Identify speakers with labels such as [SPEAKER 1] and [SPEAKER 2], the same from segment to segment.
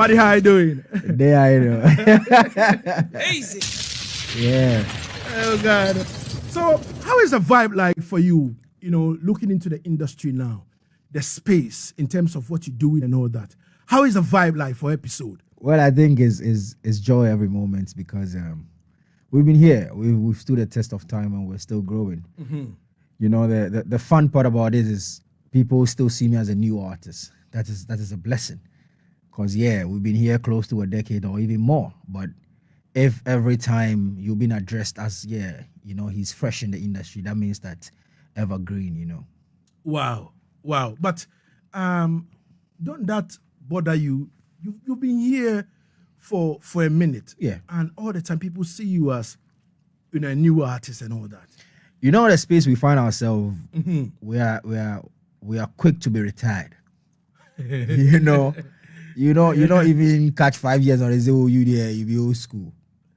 [SPEAKER 1] Buddy, how you doing?
[SPEAKER 2] There I know.
[SPEAKER 3] Easy.
[SPEAKER 2] Yeah.
[SPEAKER 1] Oh God. So how is the vibe like for you, looking into the industry now? The space in terms of what you're doing and all that. How is the vibe like for Epixode?
[SPEAKER 2] Well, I think is joy every moment because we've been here. We've stood the test of time and we're still growing.
[SPEAKER 1] Mm-hmm.
[SPEAKER 2] The fun part about it is people still see me as a new artist. That is a blessing. Because we've been here close to a decade or even more. But if every time you've been addressed as he's fresh in the industry, that means that evergreen.
[SPEAKER 1] Wow. But don't that bother you? You've been here for a minute.
[SPEAKER 2] Yeah.
[SPEAKER 1] And all the time people see you as a new artist and all that.
[SPEAKER 2] The space we find ourselves,
[SPEAKER 1] Mm-hmm.
[SPEAKER 2] we are quick to be retired. You don't even catch 5 years or they say, oh, you there, you be old school.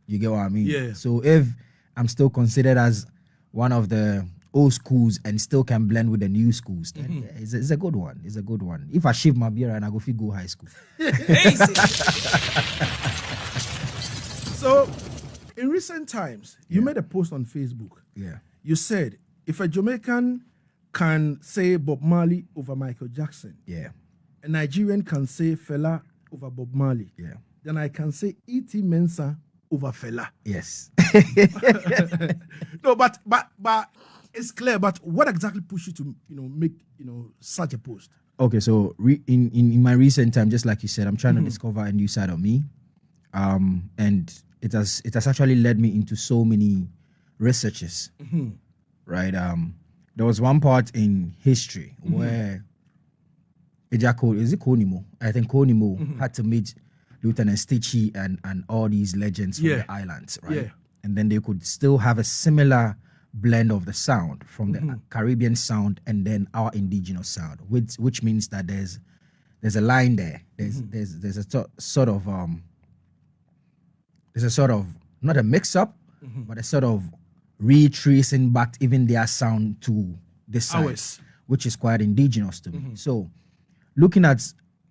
[SPEAKER 2] You get what I mean?
[SPEAKER 1] Yeah.
[SPEAKER 2] So if I'm still considered as one of the old schools and still can blend with the new schools, then it's a good one. It's a good one. If I shave my beard and I go high school.
[SPEAKER 1] So in recent times, you made a post on Facebook.
[SPEAKER 2] Yeah.
[SPEAKER 1] You said, if a Jamaican can say Bob Marley over Michael Jackson,
[SPEAKER 2] Yeah.
[SPEAKER 1] a Nigerian can say Fela over Bob Marley,
[SPEAKER 2] Yeah.
[SPEAKER 1] then I can say E.T. Mensah over Fela.
[SPEAKER 2] Yes.
[SPEAKER 1] No, but it's clear. But what exactly pushed you to make such a post?
[SPEAKER 2] Okay, so in my recent time, just like you said, I'm trying to discover a new side of me, and it has actually led me into so many researches, right? There was one part in history where Konimo? I think Konimo had to meet Lieutenant Stitchie and all these legends from the islands, right?
[SPEAKER 1] Yeah.
[SPEAKER 2] And then they could still have a similar blend of the sound from the Caribbean sound and then our indigenous sound, which means that there's a line there. There's a sort of not a mix up, but a sort of retracing back even their sound to this side, which is quite indigenous to me. So looking at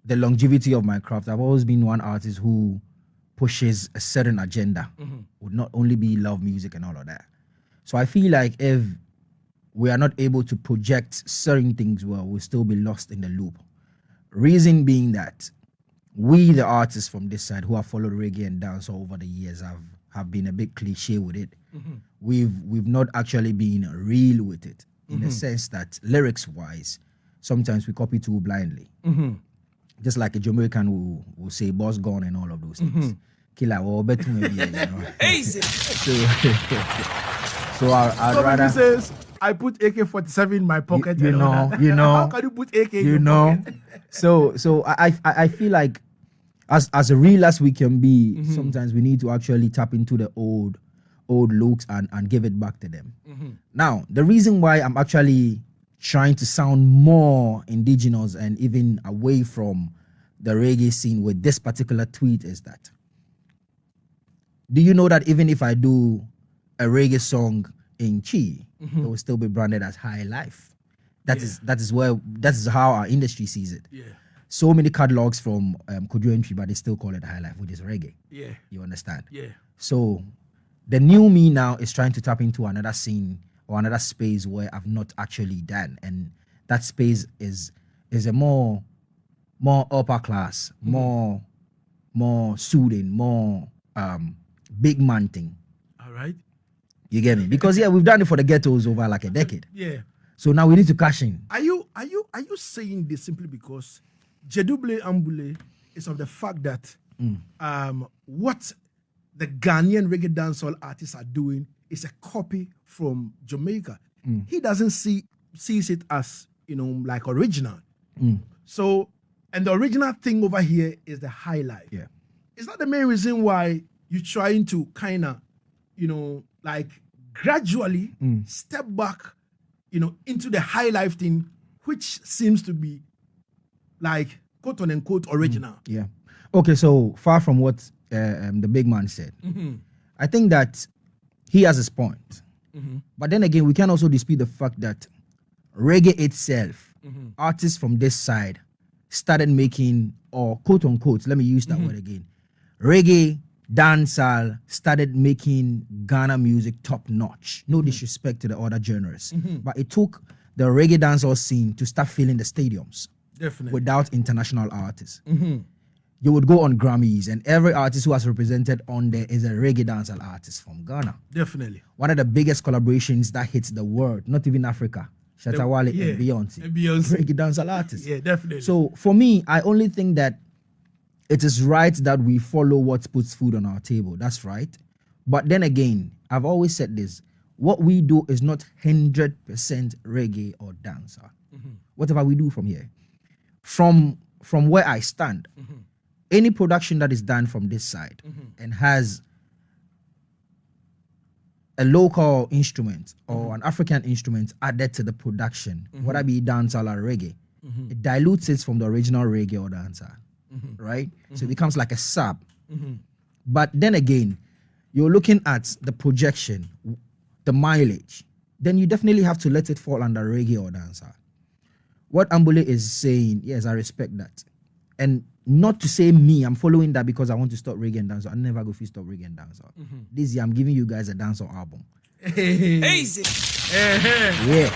[SPEAKER 2] the longevity of my craft, I've always been one artist who pushes a certain agenda, would not only be love music and all of that. So I feel like if we are not able to project certain things well, we'll still be lost in the loop. Reason being that we, the artists from this side who have followed reggae and dancehall over the years, have been a bit cliche with it. We've not actually been real with it in the sense that lyrics-wise, sometimes we copy too blindly. Just like a Jamaican will say boss gone and all of those things. Killer or better maybe,
[SPEAKER 3] Easy.
[SPEAKER 2] So I'd
[SPEAKER 1] Somebody
[SPEAKER 2] rather
[SPEAKER 1] says, I put AK-47 in my pocket.
[SPEAKER 2] you know.
[SPEAKER 1] How can you put AK in your pocket?
[SPEAKER 2] So I feel like as real as we can be, sometimes we need to actually tap into the old looks and give it back to them. Now, the reason why I'm actually trying to sound more indigenous and even away from the reggae scene with this particular tweet is that, do you know that even if I do a reggae song in Chi, it will still be branded as high life? That is how our industry sees it.
[SPEAKER 1] Yeah.
[SPEAKER 2] So many catalogs from Kojo Entry, but they still call it high life, which is reggae.
[SPEAKER 1] Yeah.
[SPEAKER 2] You understand?
[SPEAKER 1] Yeah.
[SPEAKER 2] So the new me now is trying to tap into another scene or another space where I've not actually done, and that space is a more upper class, more soothing, more big man thing.
[SPEAKER 1] All right.
[SPEAKER 2] You get me? Because we've done it for the ghettos over like a decade.
[SPEAKER 1] Yeah.
[SPEAKER 2] So now we need to cash in.
[SPEAKER 1] Are you saying this simply because Jedouble Ambule is of the fact that what the Ghanaian reggae dancehall artists are doing is a copy from Jamaica. He doesn't sees it as like original. So, and the original thing over here is the high life.
[SPEAKER 2] Yeah.
[SPEAKER 1] Is that the main reason why you're trying to kind of like gradually step back into the high life thing, which seems to be like quote unquote original?
[SPEAKER 2] Yeah. Okay, so far from what the big man said, I think that he has his point. But then again, we can also dispute the fact that reggae itself, artists from this side started making, or quote unquote, let me use that word again, reggae, dancehall started making Ghana music top notch. No disrespect to the other genres, but it took the reggae dancehall scene to start filling the stadiums.
[SPEAKER 1] Definitely.
[SPEAKER 2] Without international artists. You would go on Grammys, and every artist who has represented on there is a reggae dancehall artist from Ghana.
[SPEAKER 1] Definitely.
[SPEAKER 2] One of the biggest collaborations that hits the world, not even Africa. Shatta Wale and Beyonce. Reggae dancehall artists.
[SPEAKER 1] Yeah, definitely.
[SPEAKER 2] So for me, I only think that it is right that we follow what puts food on our table. That's right. But then again, I've always said this. What we do is not 100% reggae or dancehall. Whatever we do from here. From where I stand, any production that is done from this side and has a local instrument or an African instrument added to the production, whether it be dancehall or reggae, it dilutes it from the original reggae or dancehall, right? So it becomes like a sub. But then again, you're looking at the projection, the mileage, then you definitely have to let it fall under reggae or dancehall. What Ambule is saying, yes, I respect that. And not to say me, I'm following that because I want to stop reggae and dancehall. I never go to stop reggae and dancehall. This year, I'm giving you guys a dancehall album.
[SPEAKER 3] Easy.
[SPEAKER 2] Yeah.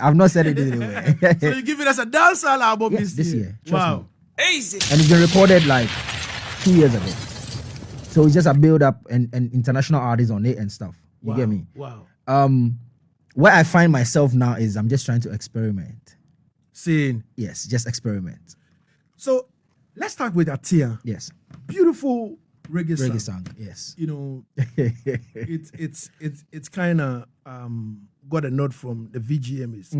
[SPEAKER 2] I've not said it anyway.
[SPEAKER 1] So you're giving us a dancehall album
[SPEAKER 2] this year.
[SPEAKER 1] Wow.
[SPEAKER 3] Easy.
[SPEAKER 2] And it's been recorded like 2 years ago. So it's just a build up and international artists on it and stuff. You get me?
[SPEAKER 1] Wow.
[SPEAKER 2] Where I find myself now is I'm just trying to experiment.
[SPEAKER 1] Seeing.
[SPEAKER 2] Yes, just experiment.
[SPEAKER 1] So let's start with Atia.
[SPEAKER 2] Yes.
[SPEAKER 1] Beautiful reggae
[SPEAKER 2] song. Yes.
[SPEAKER 1] You know, it's kind of got a nod from the VGMs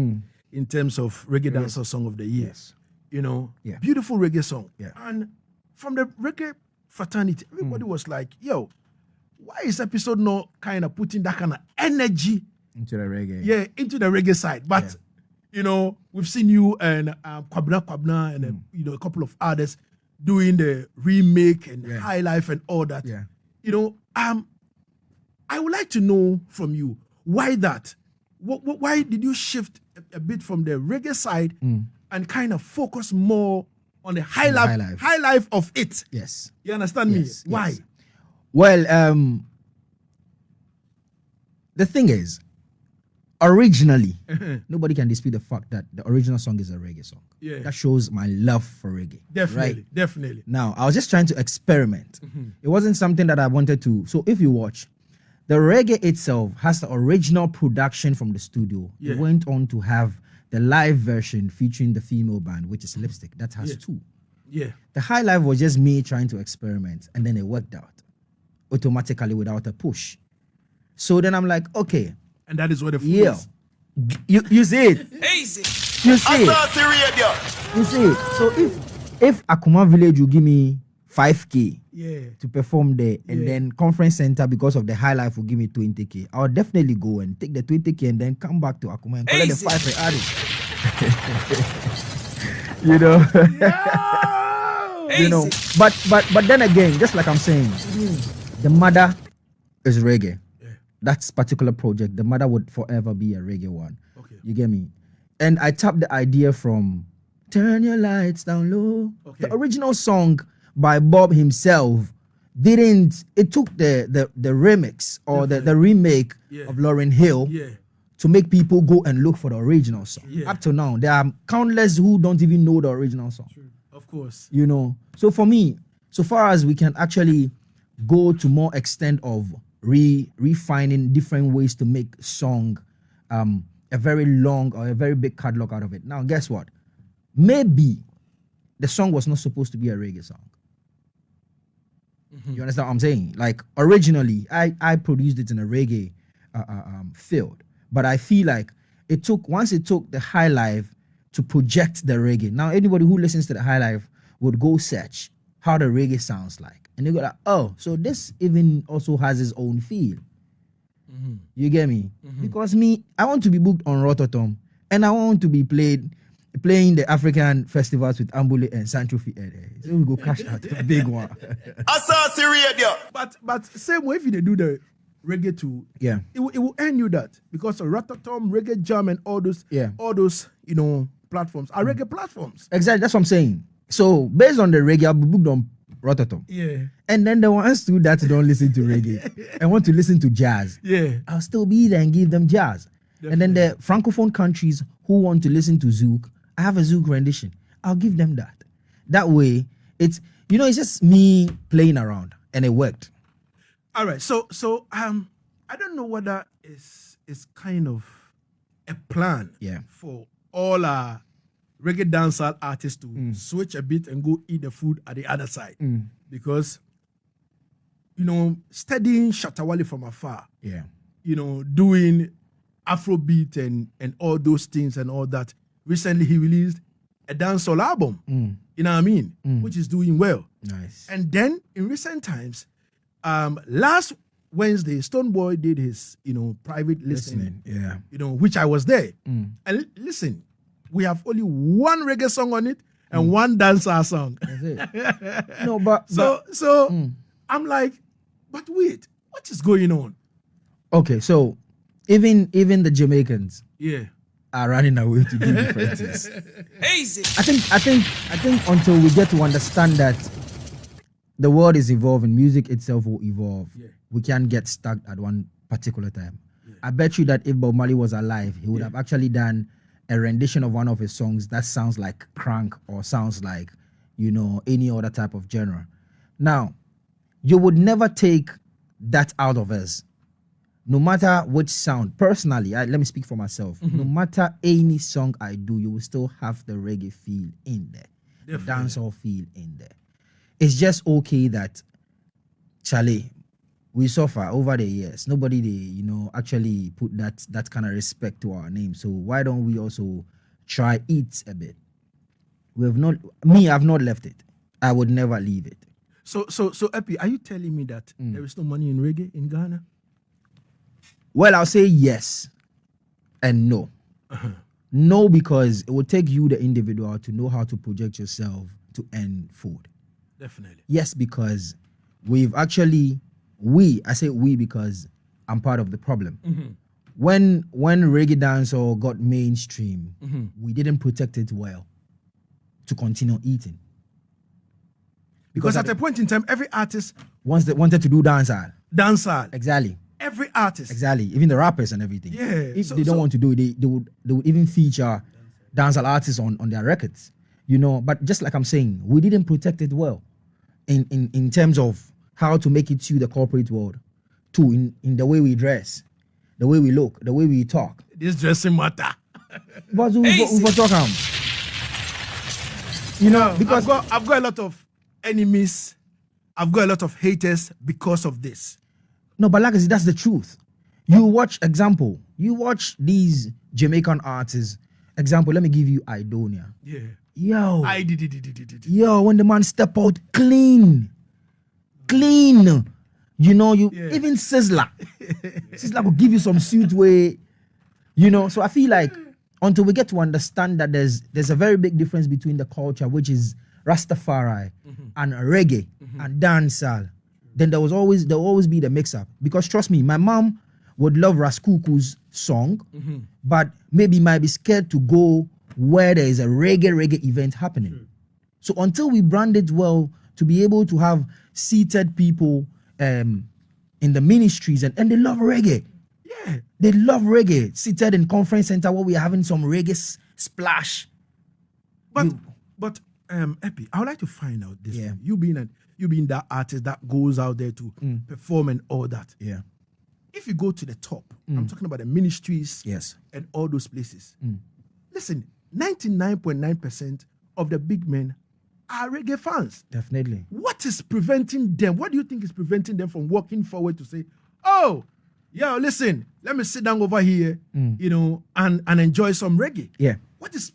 [SPEAKER 1] in terms of reggae dancer song of the year.
[SPEAKER 2] Yes.
[SPEAKER 1] You know,
[SPEAKER 2] Yeah.
[SPEAKER 1] beautiful reggae song.
[SPEAKER 2] Yeah.
[SPEAKER 1] And from the reggae fraternity, everybody was like, yo, why is Epixode not kind of putting that kind of energy
[SPEAKER 2] Into the reggae.
[SPEAKER 1] yeah, into the reggae side? But you know, we've seen you and Kwabna and you know, a couple of others doing the remake and high life and all that.
[SPEAKER 2] Yeah.
[SPEAKER 1] You know, I would like to know from you why that. Why did you shift a bit from the reggae side and kind of focus more on the high life of it?
[SPEAKER 2] Yes.
[SPEAKER 1] You understand me? Why?
[SPEAKER 2] Yes. Well, the thing is, originally, nobody can dispute the fact that the original song is a reggae song.
[SPEAKER 1] Yeah.
[SPEAKER 2] That shows my love for reggae.
[SPEAKER 1] Definitely,
[SPEAKER 2] right?
[SPEAKER 1] definitely.
[SPEAKER 2] Now, I was just trying to experiment. It wasn't something that I wanted to. So if you watch, the reggae itself has the original production from the studio.
[SPEAKER 1] Yeah.
[SPEAKER 2] It went on to have the live version featuring the female band, which is Lipstick. That has two.
[SPEAKER 1] Yeah.
[SPEAKER 2] The high life was just me trying to experiment, and then it worked out automatically without a push. So then I'm like, okay.
[SPEAKER 1] And that is what the food is.
[SPEAKER 2] You see it.
[SPEAKER 3] Easy.
[SPEAKER 2] You see it.
[SPEAKER 3] Asaase radio.
[SPEAKER 2] You see it. So if Akuma Village will give me 5K to perform there, and then Conference Center, because of the high life, will give me 20K, I'll definitely go and take the 20K and then come back to Akuma and collect the 5 and add it. You know. You know. But then again, just like I'm saying, the mother is reggae. That particular project, the mother would forever be a reggae one.
[SPEAKER 1] Okay.
[SPEAKER 2] You get me? And I tapped the idea from Turn Your Lights Down Low.
[SPEAKER 1] Okay.
[SPEAKER 2] The original song by Bob himself it took the remix or the remake of Lauryn Hill to make people go and look for the original song. Up to now, there are countless who don't even know the original song.
[SPEAKER 1] True. Of course.
[SPEAKER 2] You know? So for me, so far as we can actually go to more extent of refining different ways to make song a very long or a very big catalog out of it. Now, guess what? Maybe the song was not supposed to be a reggae song. You understand what I'm saying? Like, originally, I produced it in a reggae field, but I feel like once it took the high life to project the reggae. Now, anybody who listens to the high life would go search how the reggae sounds like. And they go like, oh, so this even also has its own feel. You get me? Because I want to be booked on Rototom, and I want to be playing the African festivals with Ambule and Sancho Fi. So we go cash out a big one.
[SPEAKER 3] Asaase radio.
[SPEAKER 1] But same way if you do the reggae too, it will earn you that, because of Rototom, Reggae Jam, and all those you know, platforms are reggae platforms.
[SPEAKER 2] Exactly, that's what I'm saying. So based on the reggae, I'll be booked on Rototom.
[SPEAKER 1] Yeah.
[SPEAKER 2] And then the ones too that don't listen to reggae and want to listen to jazz,
[SPEAKER 1] Yeah.
[SPEAKER 2] I'll still be there and give them jazz. Definitely. And then the francophone countries who want to listen to Zouk, I have a Zouk rendition. I'll give them that. That way, it's just me playing around, and it worked.
[SPEAKER 1] All right. So I don't know whether it's kind of a plan for all our reggae dancehall artists to switch a bit and go eat the food at the other side. Because, studying Shatawale from afar, doing Afrobeat and all those things and all that. Recently, he released a dancehall album, you know what I mean, which is doing well.
[SPEAKER 2] Nice.
[SPEAKER 1] And then in recent times, last Wednesday, Stonebwoy did his, private listening, which I was there. And listen, we have only one reggae song on it and one dancehall song.
[SPEAKER 2] That's it. No, but
[SPEAKER 1] I'm like, but wait, what is going on?
[SPEAKER 2] Okay, so even the Jamaicans, are running away to do different things.
[SPEAKER 3] Easy.
[SPEAKER 2] I think until we get to understand that the world is evolving, music itself will evolve. We can't get stuck at one particular time. I bet you that if Bob Marley was alive, he would have actually done a rendition of one of his songs that sounds like crank or sounds like, any other type of genre. Now, you would never take that out of us. No matter which sound, personally, let me speak for myself. No matter any song I do, you will still have the reggae feel in there, the dancehall feel in there. It's just okay that, Charlie, we suffer over the years. Nobody, actually put that kind of respect to our name. So why don't we also try it a bit? I've not left it. I would never leave it.
[SPEAKER 1] So Epi, are you telling me that there is no money in reggae in Ghana?
[SPEAKER 2] Well, I'll say yes and no. No, because it will take you, the individual, to know how to project yourself to earn food.
[SPEAKER 1] Definitely.
[SPEAKER 2] Yes, because I say we because I'm part of the problem. When reggae dancehall got mainstream, we didn't protect it well to continue eating.
[SPEAKER 1] Because at a point in time, every artist
[SPEAKER 2] wanted to do dancehall.
[SPEAKER 1] Dancehall.
[SPEAKER 2] Exactly.
[SPEAKER 1] Every artist.
[SPEAKER 2] Exactly. Even the rappers and everything.
[SPEAKER 1] Yeah.
[SPEAKER 2] If they don't want to do it, they would even feature dancehall artists on their records. But just like I'm saying, we didn't protect it well in terms of how to make it to the corporate world. Two, in the way we dress, the way we look, the way we talk.
[SPEAKER 1] This dressing matter.
[SPEAKER 2] But we talk because
[SPEAKER 1] I've got a lot of enemies. I've got a lot of haters because of this.
[SPEAKER 2] No, but Lagazee, that's the truth. You watch these Jamaican artists. Example, let me give you Idonia.
[SPEAKER 1] Yeah.
[SPEAKER 2] Yo.
[SPEAKER 1] I did.
[SPEAKER 2] Yo, when the man step out clean. Even Sizzler. Sizzler will give you some suit way. So I feel like until we get to understand that there's a very big difference between the culture, which is Rastafari and reggae and dancehall, then there will always be the mix-up. Because trust me, my mom would love Raskuku's song, but maybe might be scared to go where there is a reggae event happening. So until we brand it well, to be able to have seated people in the ministries, and they love reggae.
[SPEAKER 1] Yeah.
[SPEAKER 2] They love reggae. Seated in conference center where we're having some reggae splash.
[SPEAKER 1] But Epi, I would like to find out this.
[SPEAKER 2] Yeah.
[SPEAKER 1] You being that artist that goes out there to perform and all that.
[SPEAKER 2] Yeah.
[SPEAKER 1] If you go to the top, I'm talking about the ministries,
[SPEAKER 2] Yes,
[SPEAKER 1] and all those places. Listen, 99.9% of the big men are reggae fans.
[SPEAKER 2] definitely.
[SPEAKER 1] What is preventing them? What do you think is preventing them from walking forward to say, "Oh, yeah, listen, let me sit down over here, and enjoy some reggae"?
[SPEAKER 2] Yeah.
[SPEAKER 1] What is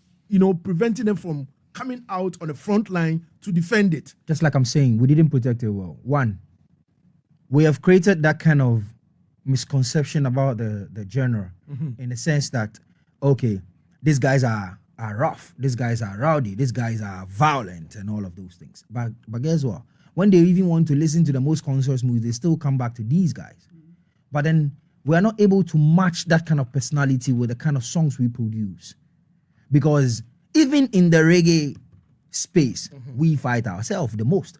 [SPEAKER 1] preventing them from coming out on the front line to defend it?
[SPEAKER 2] Just like I'm saying, we didn't protect it well. One, we have created that kind of misconception about the genre in the sense that, okay, these guys are rough, these guys are rowdy, these guys are violent and all of those things. But guess what? When they even want to listen to the most conscious music, they still come back to these guys. But then we are not able to match that kind of personality with the kind of songs we produce. Because even in the reggae space, we fight ourselves the most.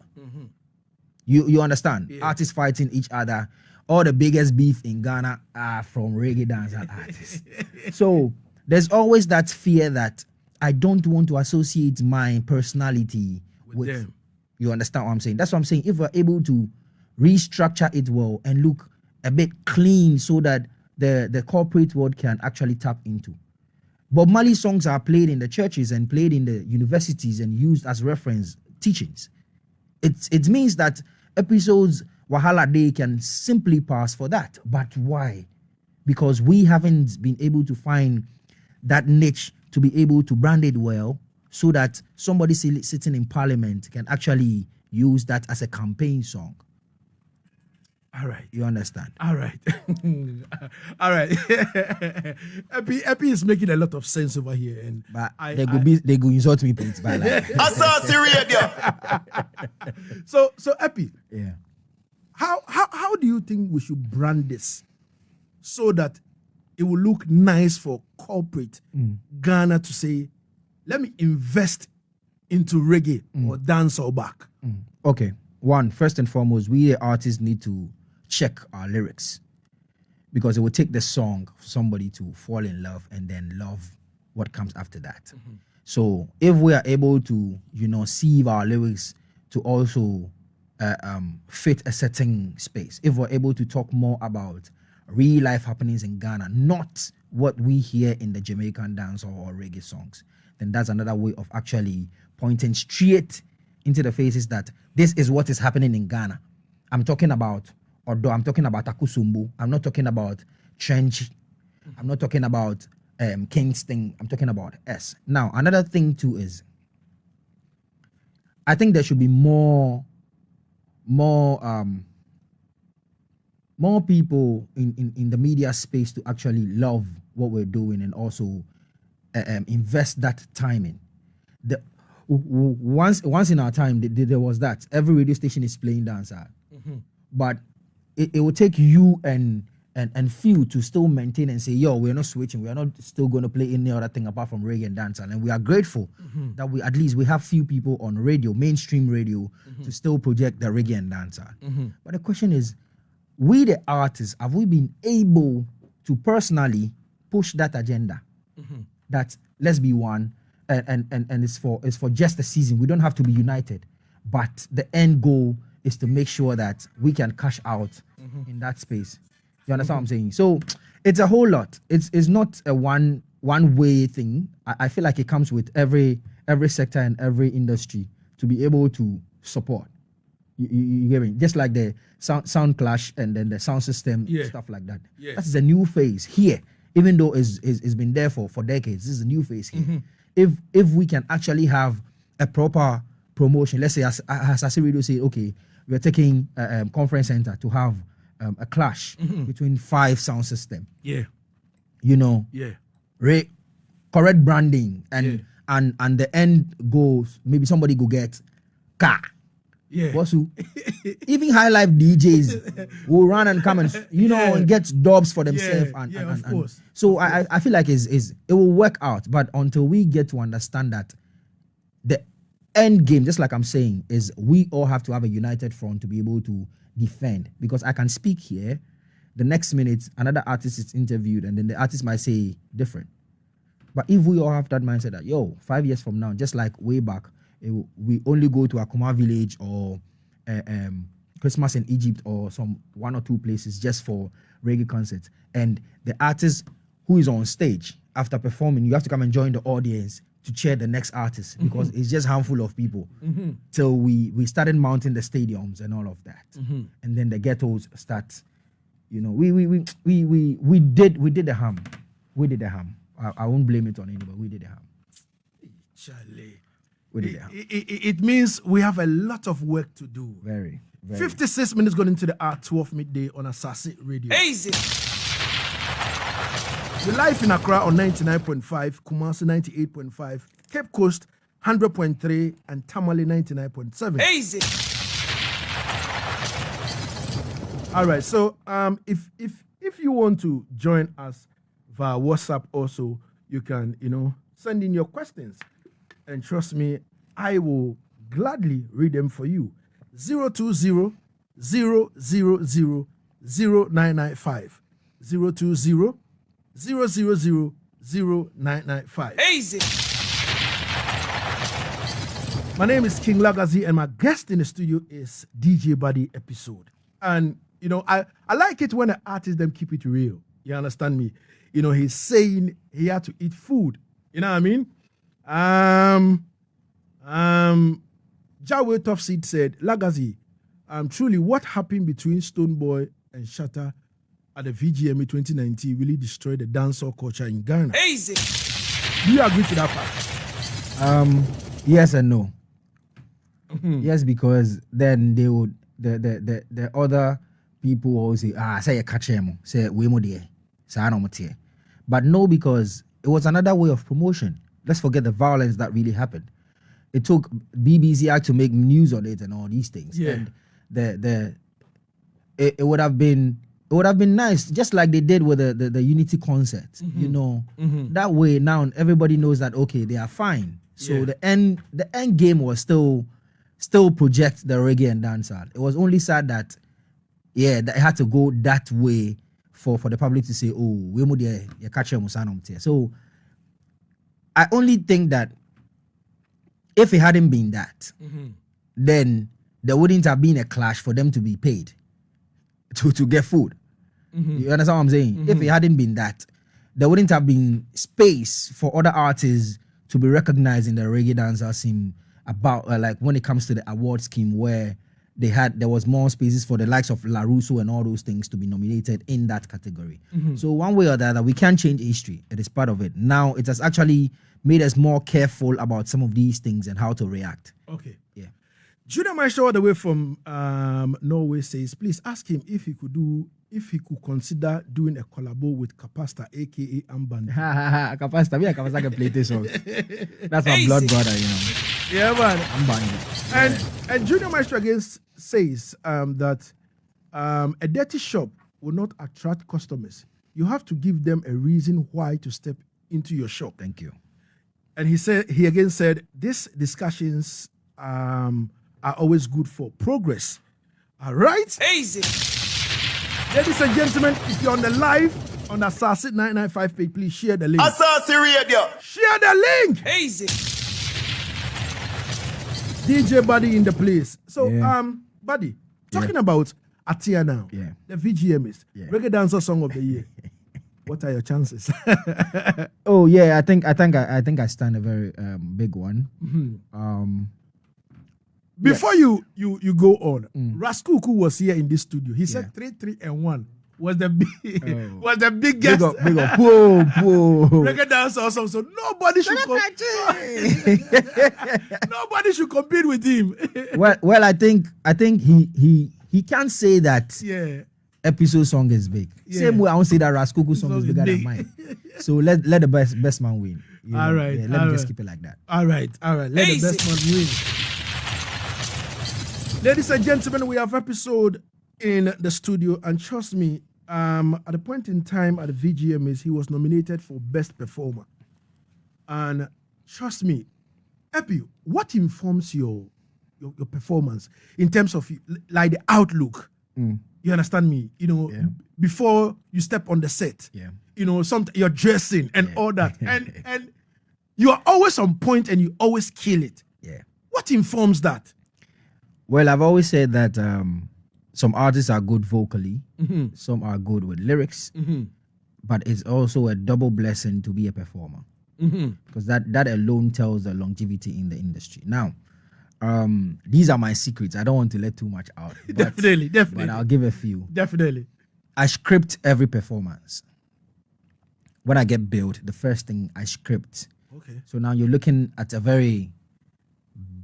[SPEAKER 2] You understand?
[SPEAKER 1] Yeah.
[SPEAKER 2] Artists fighting each other. All the biggest beef in Ghana are from reggae dancehall artists. So there's always that fear that I don't want to associate my personality with
[SPEAKER 1] them.
[SPEAKER 2] You understand what I'm saying? That's what I'm saying. If we're able to restructure it well and look a bit clean so that the corporate world can actually tap into. Bob Marley songs are played in the churches and played in the universities and used as reference teachings. It means that Episode's Wahala Day can simply pass for that. But why? Because we haven't been able to find that niche to be able to brand it well so that somebody sitting in parliament can actually use that as a campaign song.
[SPEAKER 1] All right.
[SPEAKER 2] You understand?
[SPEAKER 1] All right. All right. Epi is making a lot of sense over here. And
[SPEAKER 2] But they go insult me, please. But like,
[SPEAKER 3] Asaase Radio.
[SPEAKER 1] so Epi,
[SPEAKER 2] yeah.
[SPEAKER 1] how do you think we should brand this so that it will look nice for corporate Ghana to say, let me invest into reggae or dancehall back?
[SPEAKER 2] Okay. One, first and foremost, we the artists need to check our lyrics, because it will take the song for somebody to fall in love and then love what comes after that. So if we are able to, sieve our lyrics to also fit a certain space, if we're able to talk more about real life happenings in Ghana, not what we hear in the Jamaican dance or reggae songs, then that's another way of actually pointing straight into the faces that this is what is happening in Ghana. I'm talking about Odo, I'm talking about Akusumbu, I'm not talking about Trench, I'm not talking about Kingston, I'm talking about S. Now, another thing too is, I think there should be more people in the media space to actually love what we're doing and also invest that time in. Once in our time, there was that. Every radio station is playing dancehall. But it will take you and few to still maintain and say, yo, we're not switching. We are not still going to play any other thing apart from reggae and dancehall. And we are grateful that we have few people on radio, mainstream radio, to still project the reggae and dancehall. But the question is, we the artists, have we been able to personally push that agenda? That let's be one, and it's for just a season. We don't have to be united, but the end goal is to make sure that we can cash out in that space. You understand what I'm saying? So it's a whole lot. It's not a one way thing. I feel like it comes with every sector and every industry to be able to support. You get me? Just like the sound clash and then the sound system, stuff like that.
[SPEAKER 1] Yeah.
[SPEAKER 2] That's a new phase here. Even though it's been there for decades, this is a new phase here. If we can actually have a proper promotion, let's say as Asaase Radio say, okay, we're taking a conference center to have a clash between 5 sound system.
[SPEAKER 1] Yeah.
[SPEAKER 2] Correct branding and the end goes, maybe somebody go get car.
[SPEAKER 1] Yeah.
[SPEAKER 2] Even high life DJs will run and come and and get dubs for themselves.
[SPEAKER 1] Of course.
[SPEAKER 2] So I feel like it will work out, but until we get to understand that the end game, just like I'm saying, is we all have to have a united front to be able to defend. Because I can speak here, the next minute another artist is interviewed, and then the artist might say different. But if we all have that mindset that 5 years from now, just like way back, we only go to Akuma village or Christmas in Egypt or some 1 or 2 places just for reggae concerts, and the artist who is on stage after performing, you have to come and join the audience to cheer the next artist, because it's just a handful of people. Till we started mounting the stadiums and all of that, and then the ghettos start. We did the harm. We did the harm. I won't blame it on anybody. We did the harm.
[SPEAKER 1] Charlie.
[SPEAKER 2] We did the harm.
[SPEAKER 1] It means we have a lot of work to do.
[SPEAKER 2] Very, very.
[SPEAKER 1] 56 minutes going into the hour 12 midday on Asaase Radio.
[SPEAKER 3] Easy.
[SPEAKER 1] We're live in Accra on 99.5, Kumasi 98.5, Cape Coast 100.3, and Tamale 99.7.
[SPEAKER 3] Easy.
[SPEAKER 1] All right, so if you want to join us via WhatsApp also, you can, send in your questions. and trust me, I will gladly read them for you. 020 000 0995. 020 000 0995.
[SPEAKER 3] Easy.
[SPEAKER 1] My name is King Lagazee, and my guest in the studio is DJ Buddy Epixode. And, you know, I like it when the artists them keep it real. You understand me? You know, he's saying he had to eat food. You know what I mean? Jawe Topseed said, Lagazee, truly what happened between Stonebwoy and Shatta at the VGMA 2019 really destroyed the dancehall culture in Ghana.
[SPEAKER 3] Easy.
[SPEAKER 1] Do you agree to that fact?
[SPEAKER 2] Yes and no. Yes, because then they would the other people will say, say you catch him, say we mo there, say I don't here. But no, because it was another way of promotion. Let's forget the violence that really happened. It took BBC Act to make news on it and all these things.
[SPEAKER 1] Yeah.
[SPEAKER 2] And it would have been nice, just like they did with the Unity concert. You know, that way now everybody knows that okay, they are fine. So the end game was still project the reggae and dancehall. It was only sad that that it had to go that way for the public to say, oh, we mo there, you catch him musanom. So I only think that if it hadn't been that, then there wouldn't have been a clash for them to be paid to get food. You understand what I'm saying? If it hadn't been that, there wouldn't have been space for other artists to be recognized in the reggae dancehall scene about like when it comes to the award scheme where there was more spaces for the likes of LaRusso and all those things to be nominated in that category. So one way or the other, we can't change history. It is part of it. Now it has actually made us more careful about some of these things and how to react.
[SPEAKER 1] Okay.
[SPEAKER 2] Yeah.
[SPEAKER 1] Junior Maestro all the way from Norway says, please ask him if he could consider doing a collabo with Kapasta, aka Ambani.
[SPEAKER 2] Kapasta can play this song. That's my blood brother, you know.
[SPEAKER 1] Yeah, man.
[SPEAKER 2] Ambani.
[SPEAKER 1] And Junior Maestro again says that a dirty shop will not attract customers. You have to give them a reason why to step into your shop.
[SPEAKER 2] Thank you.
[SPEAKER 1] And he again said, these discussions are always good for progress. All right?
[SPEAKER 3] Easy.
[SPEAKER 1] Ladies and gentlemen, if you're on the live on the Asaase 995 page, please share the link.
[SPEAKER 3] Asaase Radio.
[SPEAKER 1] Share the link.
[SPEAKER 3] Easy.
[SPEAKER 1] DJ Buddy in the place. So,
[SPEAKER 2] Yeah.
[SPEAKER 1] Buddy, talking about Atia now,
[SPEAKER 2] Yeah.
[SPEAKER 1] the VGMs,
[SPEAKER 2] Yeah.
[SPEAKER 1] Reggae Dancer Song of the Year. What are your chances?
[SPEAKER 2] Oh yeah, I think I stand a very big one.
[SPEAKER 1] Before you go on, Raskuku was here in this studio. He said 3-3-1 was the biggest
[SPEAKER 2] Big up. Whoa.
[SPEAKER 1] Reggae Dancer song. So nobody should compete with him.
[SPEAKER 2] well, I think he can't say that.
[SPEAKER 1] Yeah.
[SPEAKER 2] Episode song is big.
[SPEAKER 1] Yeah.
[SPEAKER 2] Same way I won't say that Raskuku song is bigger
[SPEAKER 1] big.
[SPEAKER 2] than mine. So let the best man win. You know?
[SPEAKER 1] All right.
[SPEAKER 2] Let me just keep it like that.
[SPEAKER 1] All right. Let the best man win. Ladies and gentlemen, we have Episode in the studio, and trust me, at the point in time at the VGMAs, he was nominated for Best Performer. And trust me, Epi, what informs your performance in terms of like the outlook? You understand me? You know, before you step on the set, you know, you're dressing and all that, and you are always on point and you always kill it.
[SPEAKER 2] Yeah.
[SPEAKER 1] What informs that?
[SPEAKER 2] Well, I've always said that some artists are good vocally, some are good with lyrics, but it's also a double blessing to be a performer because that alone tells the longevity in the industry. Now, these are my secrets. I don't want to let too much out.
[SPEAKER 1] Definitely.
[SPEAKER 2] But I'll give a few.
[SPEAKER 1] Definitely.
[SPEAKER 2] I script every performance. When I get billed, the first thing I script.
[SPEAKER 1] Okay.
[SPEAKER 2] So now you're looking at a very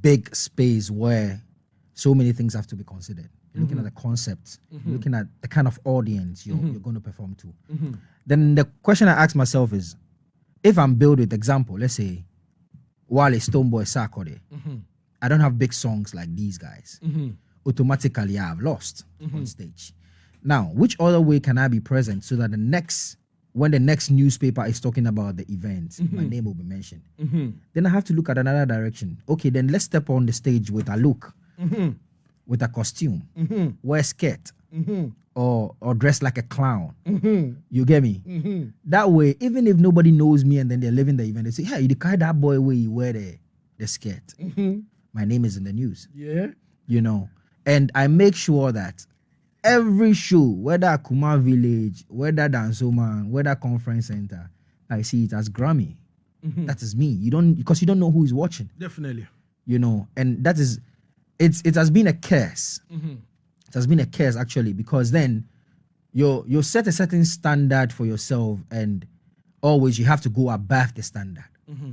[SPEAKER 2] big space where so many things have to be considered. You're looking at the concept. You're looking at the kind of audience you're going to perform to. Then the question I ask myself is, if I'm billed with example, let's say, Wale, Stonebwoy, Sarkodie, I don't have big songs like these guys. Automatically, I have lost on stage. Now, which other way can I be present so that the next when the next newspaper is talking about the event, my name will be mentioned. Then I have to look at another direction. Okay, then let's step on the stage with a look, with a costume, wear skirt, or dress like a clown. You get me? That way, even if nobody knows me and then they're living the event, they say, hey, you carry that boy where you wear the skirt. My name is in the news.
[SPEAKER 1] Yeah.
[SPEAKER 2] You know, and I make sure that every show, whether Kuma Village, whether Dansoman, whether Conference Center, I see it as Grammy. That is me. Because you don't know who is watching.
[SPEAKER 1] Definitely.
[SPEAKER 2] You know, and that is, it has been a curse. It has been a curse actually, because then you set a certain standard for yourself, and always you have to go above the standard.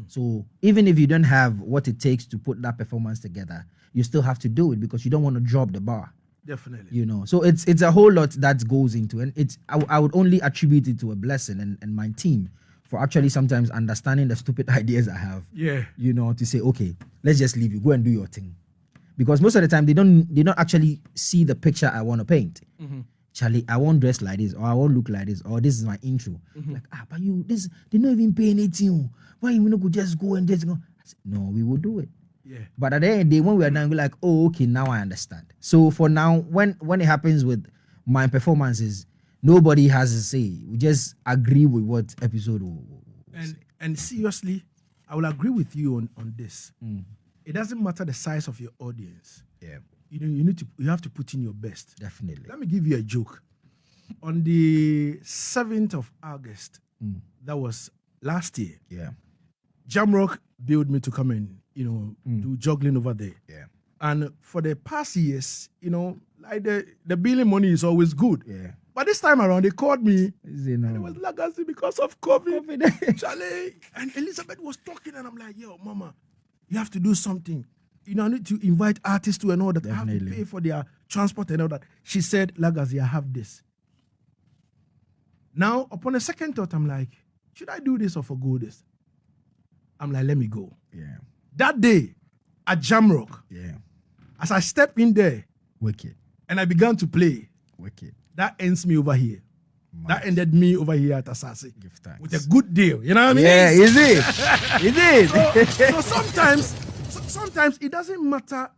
[SPEAKER 2] So even if you don't have what it takes to put that performance together, you still have to do it because you don't want to drop the bar.
[SPEAKER 1] Definitely.
[SPEAKER 2] You know, so it's a whole lot that goes into, and I would only attribute it to a blessing and my team for actually sometimes understanding the stupid ideas I have.
[SPEAKER 1] Yeah.
[SPEAKER 2] You know, to say, okay, let's just leave you, go and do your thing. Because most of the time they don't actually see the picture I want to paint. Charlie, I won't dress like this, or I won't look like this, or this is my intro. Like, but they don't even pay anything. Why you not go just go and just go? I said, no, we will do it.
[SPEAKER 1] Yeah.
[SPEAKER 2] But at the end of the day, when we are done, we're like, oh, okay, now I understand. So for now, when it happens with my performances, nobody has to say. We just agree with what episode will say.
[SPEAKER 1] And seriously, I will agree with you on this. It doesn't matter the size of your audience.
[SPEAKER 2] Yeah.
[SPEAKER 1] You have to put in your best.
[SPEAKER 2] Definitely.
[SPEAKER 1] Let me give you a joke. On the 7th of August, that was last year.
[SPEAKER 2] Yeah.
[SPEAKER 1] Jamrock billed me to come and, do juggling over there.
[SPEAKER 2] Yeah.
[SPEAKER 1] And for the past years, like the billing money is always good.
[SPEAKER 2] Yeah.
[SPEAKER 1] But this time around, they called me.
[SPEAKER 2] And
[SPEAKER 1] it was Lagazee because of COVID. Charlie. And Elizabeth was talking, and I'm like, yo, mama, you have to do something. I need to invite artists to and all that.
[SPEAKER 2] Definitely.
[SPEAKER 1] I have to pay for their transport and all that. She said, Lagazee, I have this. Now, upon a second thought, I'm like, should I do this or forgo this? I'm like, let me go.
[SPEAKER 2] Yeah.
[SPEAKER 1] That day at Jamrock,
[SPEAKER 2] Yeah.
[SPEAKER 1] as I stepped in there
[SPEAKER 2] Wicked.
[SPEAKER 1] and I began to play,
[SPEAKER 2] Wicked.
[SPEAKER 1] that ends me over here.
[SPEAKER 2] Nice.
[SPEAKER 1] That ended me over here at Asaase.
[SPEAKER 2] Give thanks.
[SPEAKER 1] With a good deal. You know what I mean?
[SPEAKER 2] Yeah, is it? Is it?
[SPEAKER 1] So sometimes it doesn't matter,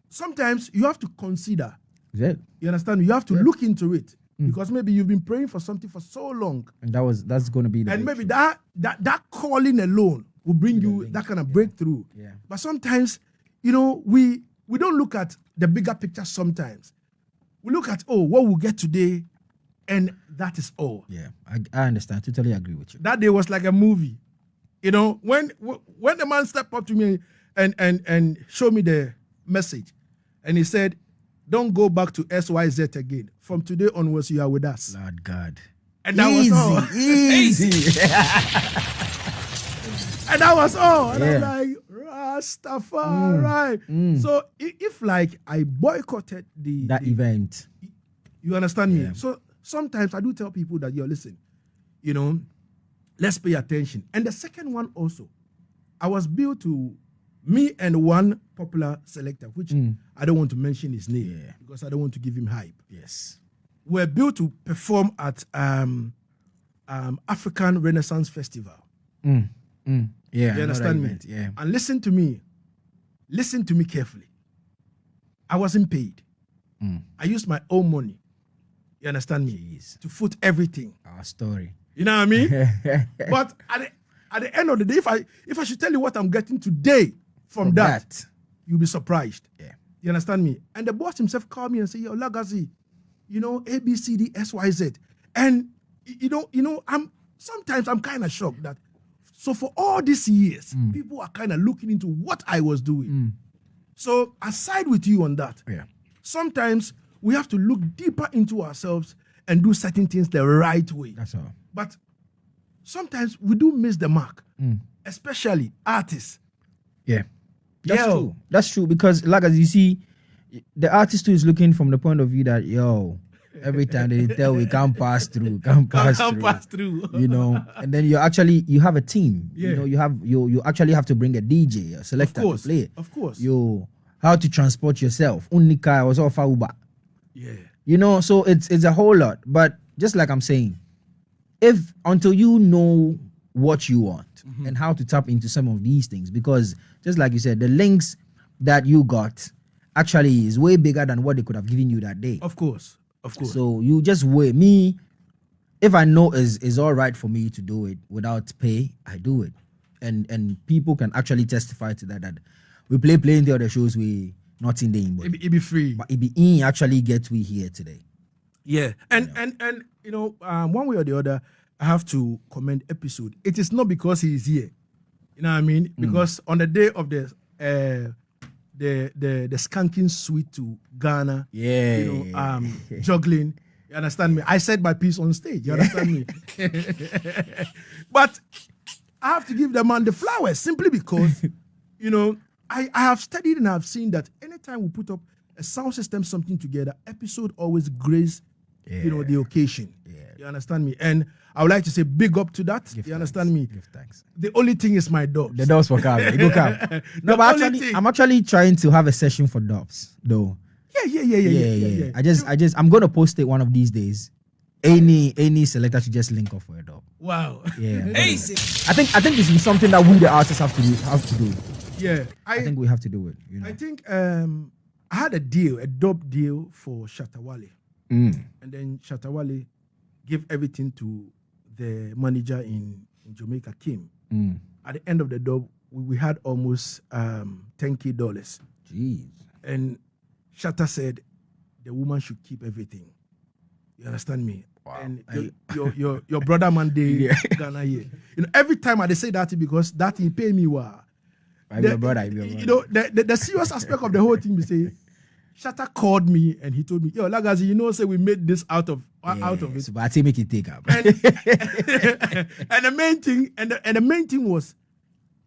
[SPEAKER 1] sometimes you have to consider.
[SPEAKER 2] Is it?
[SPEAKER 1] You understand? You have to look into it. Because maybe you've been praying for something for so long.
[SPEAKER 2] And that's going to be the
[SPEAKER 1] And maybe
[SPEAKER 2] breakthrough.
[SPEAKER 1] that calling alone will bring you that kind of breakthrough.
[SPEAKER 2] Yeah.
[SPEAKER 1] But sometimes, we don't look at the bigger picture sometimes. We look at, what we'll get today, and that is all.
[SPEAKER 2] Yeah, I understand. I totally agree with you.
[SPEAKER 1] That day was like a movie. When the man stepped up to me and showed me the message, and he said, don't go back to SYZ again. From today onwards, you are with us.
[SPEAKER 2] Lord God.
[SPEAKER 1] And that was all.
[SPEAKER 2] Easy.
[SPEAKER 1] And that was all. And
[SPEAKER 2] Yeah.
[SPEAKER 1] I'm like, Rastafari. So if like I boycotted the
[SPEAKER 2] event.
[SPEAKER 1] you understand me?
[SPEAKER 2] Yeah.
[SPEAKER 1] So sometimes I do tell people that, listen, let's pay attention. And the second one also, I was billed to me and one popular selector, which I don't want to mention his name because I don't want to give him hype.
[SPEAKER 2] Yes.
[SPEAKER 1] We're built to perform at African Renaissance Festival.
[SPEAKER 2] Yeah.
[SPEAKER 1] You understand me?
[SPEAKER 2] Yeah.
[SPEAKER 1] And listen to me carefully. I wasn't paid. I used my own money. You understand me?
[SPEAKER 2] Jeez.
[SPEAKER 1] To foot everything.
[SPEAKER 2] Our story.
[SPEAKER 1] You know what I mean? But at the end of the day, if I should tell you what I'm getting today from that, you'll be surprised.
[SPEAKER 2] Yeah.
[SPEAKER 1] You understand me? And the boss himself called me and said, yo, Lagazee, A, B, C, D, S, Y, Z. And, sometimes I'm kind of shocked that, so for all these years, people are kind of looking into what I was doing. So I side with you on that.
[SPEAKER 2] Yeah.
[SPEAKER 1] Sometimes we have to look deeper into ourselves and do certain things the right way.
[SPEAKER 2] That's all.
[SPEAKER 1] But sometimes we do miss the mark, especially artists.
[SPEAKER 2] Yeah. That's true. That's true because, like as you see, the artist too is looking from the point of view that, every time they tell we can't pass through, can't pass through. And then you have a team.
[SPEAKER 1] Yeah.
[SPEAKER 2] You actually have to bring a DJ, a selector to play.
[SPEAKER 1] Of course.
[SPEAKER 2] How to transport yourself. Unika was off Uber.
[SPEAKER 1] Yeah.
[SPEAKER 2] So it's a whole lot. But just like I'm saying, if until you know what you want and how to tap into some of these things, because just like you said, the links that you got actually is way bigger than what they could have given you that day.
[SPEAKER 1] Of course.
[SPEAKER 2] So you just weigh me. If I know is all right for me to do it without pay, I do it, and people can actually testify to that. That we play the other shows we not in the inbox.
[SPEAKER 1] It be free,
[SPEAKER 2] but it be in actually get we here today.
[SPEAKER 1] Yeah, and one way or the other, I have to commend Epixode. It is not because he is here, you know what I mean? Because on the day of the skanking suite to Ghana, juggling. You understand me? I said my piece on stage. You understand me? But I have to give the man the flowers simply because, I have studied and I've seen that anytime we put up a sound system, something together, Epixode always grace, the occasion.
[SPEAKER 2] Yeah.
[SPEAKER 1] You understand me? And I would like to say big up to that. You understand me?
[SPEAKER 2] Give thanks.
[SPEAKER 1] The only thing is my dogs.
[SPEAKER 2] The dogs for coming. Go come. No, but I'm actually trying to have a session for dogs, though.
[SPEAKER 1] Yeah.
[SPEAKER 2] I'm gonna post it one of these days. Any selector should just link up for a dog.
[SPEAKER 1] Wow.
[SPEAKER 2] Yeah. I think this is something that we the artists have to do.
[SPEAKER 1] Yeah.
[SPEAKER 2] I think we have to do it.
[SPEAKER 1] I think I had a dope deal for Shatawale.
[SPEAKER 2] Mm.
[SPEAKER 1] And then Shatawale gave everything to the manager in Jamaica, Kim.
[SPEAKER 2] Mm.
[SPEAKER 1] At the end of the job, we had almost $10K.
[SPEAKER 2] Jeez.
[SPEAKER 1] And Shatta said the woman should keep everything. You understand me?
[SPEAKER 2] Wow.
[SPEAKER 1] And your brother Monday Ghana here. Every time I say that because that he pay me well.
[SPEAKER 2] Your brother.
[SPEAKER 1] The serious aspect of the whole thing, we say, Shatta called me and he told me, yo, Lagazee, say we made this out of it.
[SPEAKER 2] So, but I think make it take up.
[SPEAKER 1] And the main thing was,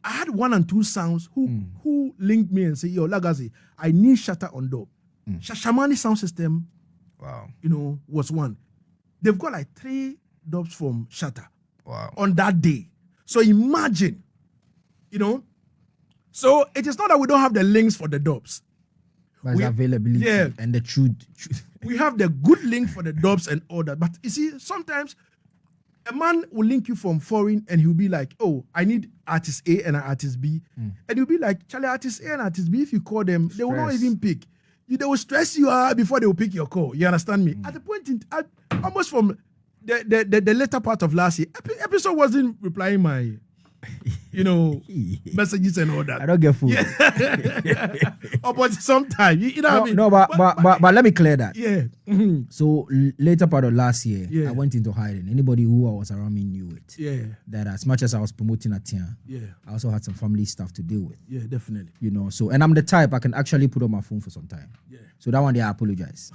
[SPEAKER 1] I had 1 and 2 sounds who linked me and say, yo, Lagazee, I need Shatta on dub. Shashamani sound system,
[SPEAKER 2] wow,
[SPEAKER 1] was one. They've got like 3 dubs from Shatta.
[SPEAKER 2] Wow.
[SPEAKER 1] On that day. So imagine, So it is not that we don't have the links for the dubs.
[SPEAKER 2] But availability and the truth.
[SPEAKER 1] We have the good link for the dubs and all that. But you see, sometimes a man will link you from foreign and he'll be like, oh, I need artist A and artist B. And you'll be like, Charlie, artist A and artist B, if you call them, they will not even pick. They will stress you out before they will pick your call. You understand me? At the point almost from the later part of last year, Epixode wasn't replying my messages and all that.
[SPEAKER 2] I don't get food.
[SPEAKER 1] But sometimes, what I mean?
[SPEAKER 2] No, but let me clear that.
[SPEAKER 1] Yeah.
[SPEAKER 2] So later part of last year, I went into hiding. Anybody who was around me knew it.
[SPEAKER 1] Yeah.
[SPEAKER 2] That as much as I was promoting Atia, I also had some family stuff to deal with.
[SPEAKER 1] Yeah, definitely.
[SPEAKER 2] So and I'm the type I can actually put on my phone for some time.
[SPEAKER 1] Yeah.
[SPEAKER 2] So that one day I apologize.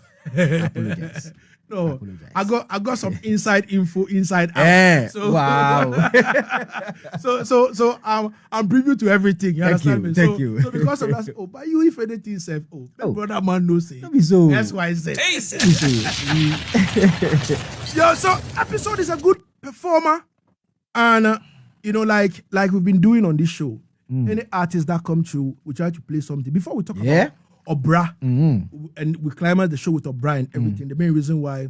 [SPEAKER 1] No, I got some inside info inside out.
[SPEAKER 2] Yeah.
[SPEAKER 1] So,
[SPEAKER 2] wow.
[SPEAKER 1] so I'm privy to everything. You understand me?
[SPEAKER 2] Thank you.
[SPEAKER 1] So because of that, but you if anything said, brother man no say.
[SPEAKER 2] So.
[SPEAKER 1] That's why I said. Yo, so Epixode is a good performer, and like we've been doing on this show. Any artists that come through, we try to play something before we talk about OBRA, and we climax the show with OBRA and everything. The main reason why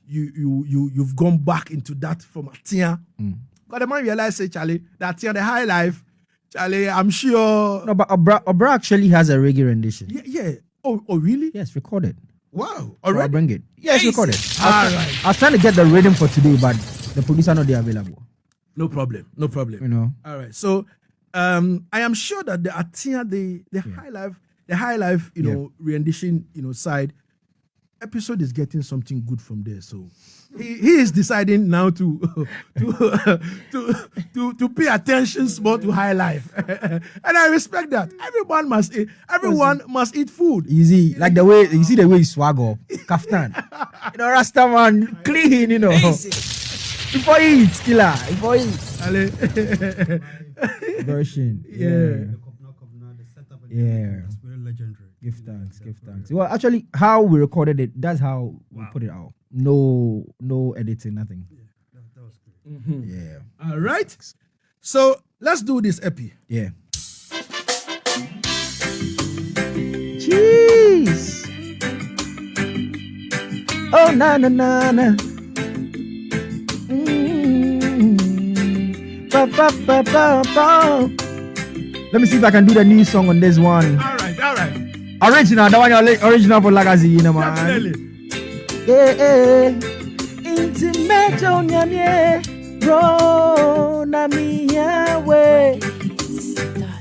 [SPEAKER 1] you've gone back into that from Atia, because the man realized, say, Charlie, that Atia, the high life, Charlie, I'm sure.
[SPEAKER 2] No, but OBRA actually has a reggae rendition.
[SPEAKER 1] Yeah. Oh, really?
[SPEAKER 2] Yes, recorded.
[SPEAKER 1] Wow.
[SPEAKER 2] So I'll bring it. Yes, recorded.
[SPEAKER 1] I
[SPEAKER 2] was trying to get the rhythm for today, but the producer not there available.
[SPEAKER 1] No problem. All right. So I am sure that the Atia, the high life, rendition, side, Epixode is getting something good from there. So he is deciding now to pay attention more to high life, and I respect that. Everyone must eat food.
[SPEAKER 2] Easy, like the way you see the way he swag up, kaftan, Rasta man, clean, Before he eats, killer. Before he eats. Version.
[SPEAKER 1] Yeah.
[SPEAKER 4] That's very legendary.
[SPEAKER 2] Give thanks. Well, actually, how we recorded it, that's how we put it out. No editing, nothing.
[SPEAKER 4] Yeah, that was great.
[SPEAKER 2] Yeah.
[SPEAKER 1] All right. So let's do this epi.
[SPEAKER 2] Yeah. Jeez. Oh, na. Let me see if I can do the new song on this one.
[SPEAKER 1] All right.
[SPEAKER 2] Original, the one original for Lagazee, you know, man.
[SPEAKER 1] Definitely.
[SPEAKER 2] Intimate on your bro, na miya way.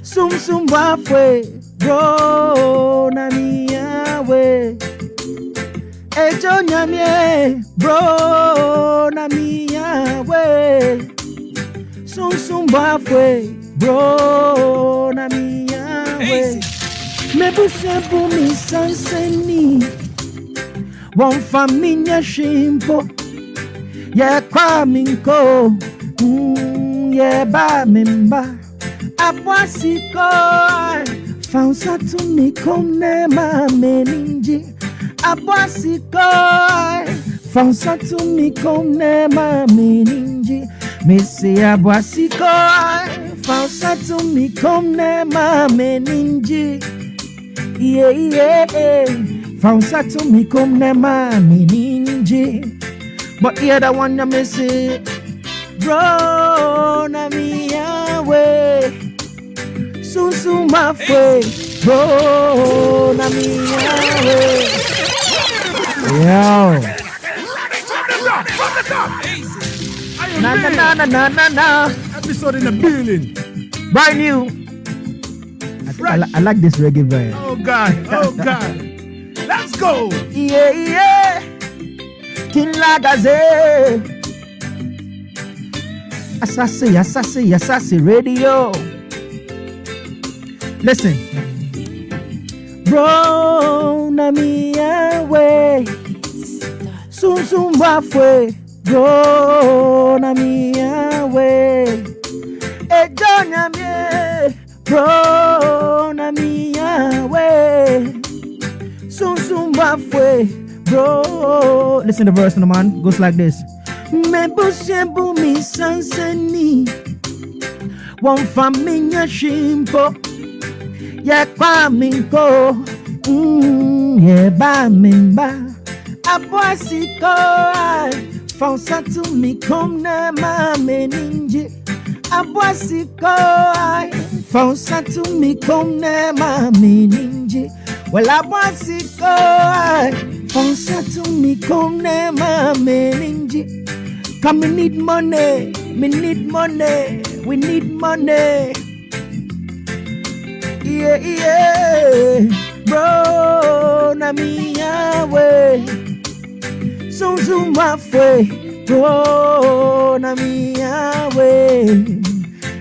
[SPEAKER 2] Sum wafwe, bro, na miya way. Ejo nyamye, bro, na miya way. Sum wafwe, bro, na miya way. Mebu sempu mi sanseni, wan faminya shimpo. Ye kwa minko, ye ba mimba. Abwasiko, fansa tu mi komne ma meninji. Abwasiko, fansa tu mi komne ma meninji. Missy abwasiko, fansa tu mi komne ma meninji. Yeah, fansa tu mi komne ma meninji. But here the one you miss it, bro, na mi away. Soon my way, bro, na mi away. Yo. Na.
[SPEAKER 1] Episode in the building.
[SPEAKER 2] Brand new. I like this reggae vibe.
[SPEAKER 1] Oh God. Let's go.
[SPEAKER 2] Yeah. King Lagazee. Asaase radio. Listen. Bro, na mi away. Soon wafwe. Bro, na mi away. Ejo nyamye. Bro, na mi away. Soon wafwe. Bro, listen to the verse, man. Goes like this. Me busembu mi sanseni, wan faminya shimpo. Ye kwa minko, ye ba mimba. Abwasiko, fansa tu mi komne ma meninji. Abwasiko, fansa tu mi komne ma meninji. Well, abwasiko, fansa tu mi komne ma meninji. Come, me need money, we need money. Yeah, bro, na mi away. Soon my way, bro, na mi away.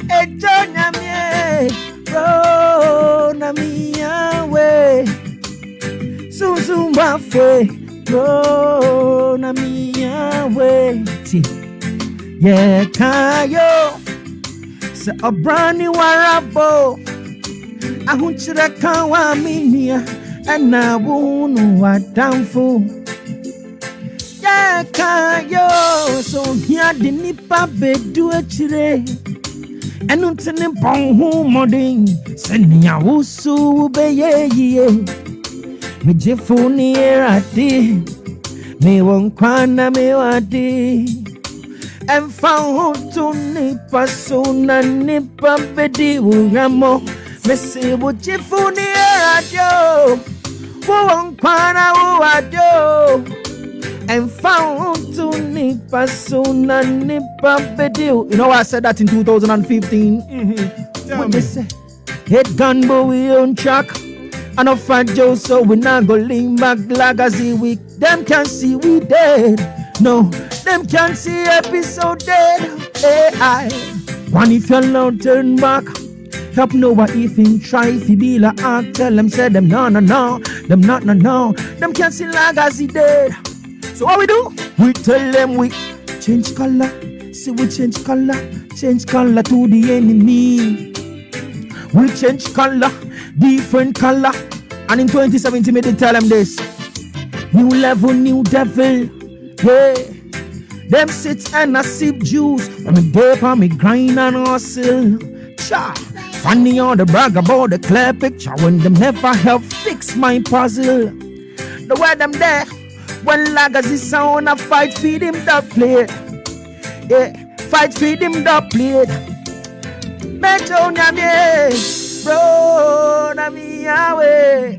[SPEAKER 2] Ejo nyamye, bro, na mi away. Soon my way, bro, na mi away. Yeah, kayo sa obrani warabo. Ahunchira kawa minia ana wunu watamfu. Yeah, kayo so here the nipa bedu echire. Enuntene ponhu moding senya wusu beye ye. Me jefuni erati. Me wonkwana me wadi. And found to nipa suna nipa bedi uramo. Me say what you for the radio. Wonkwana wado. And found to nipa suna nipa bedi. You know why I said that in 2015? When they say head gun but we on track. And I find Joe so we not go lean back Lagazee week. Them can't see we dead. No, them can't see episode dead. AI. One if you're alone, turn back. Help know what if in try if you be like tell them say them no. Them not no. Them can't see Lagazee dead. So what we do? We tell them we change color. See we change color to the enemy. We change color, different color. And in 2017 we did tell them this. New level, new devil. Yeah, them sit and I sip juice. When me dope and me grind and hustle. Cha, funny on the brag about the clear picture when them never help fix my puzzle. The way them there, when Lagazee sound, I fight feed him the plate. Yeah, fight feed him the plate. Mecho Nyame, bro, Nami Yawe.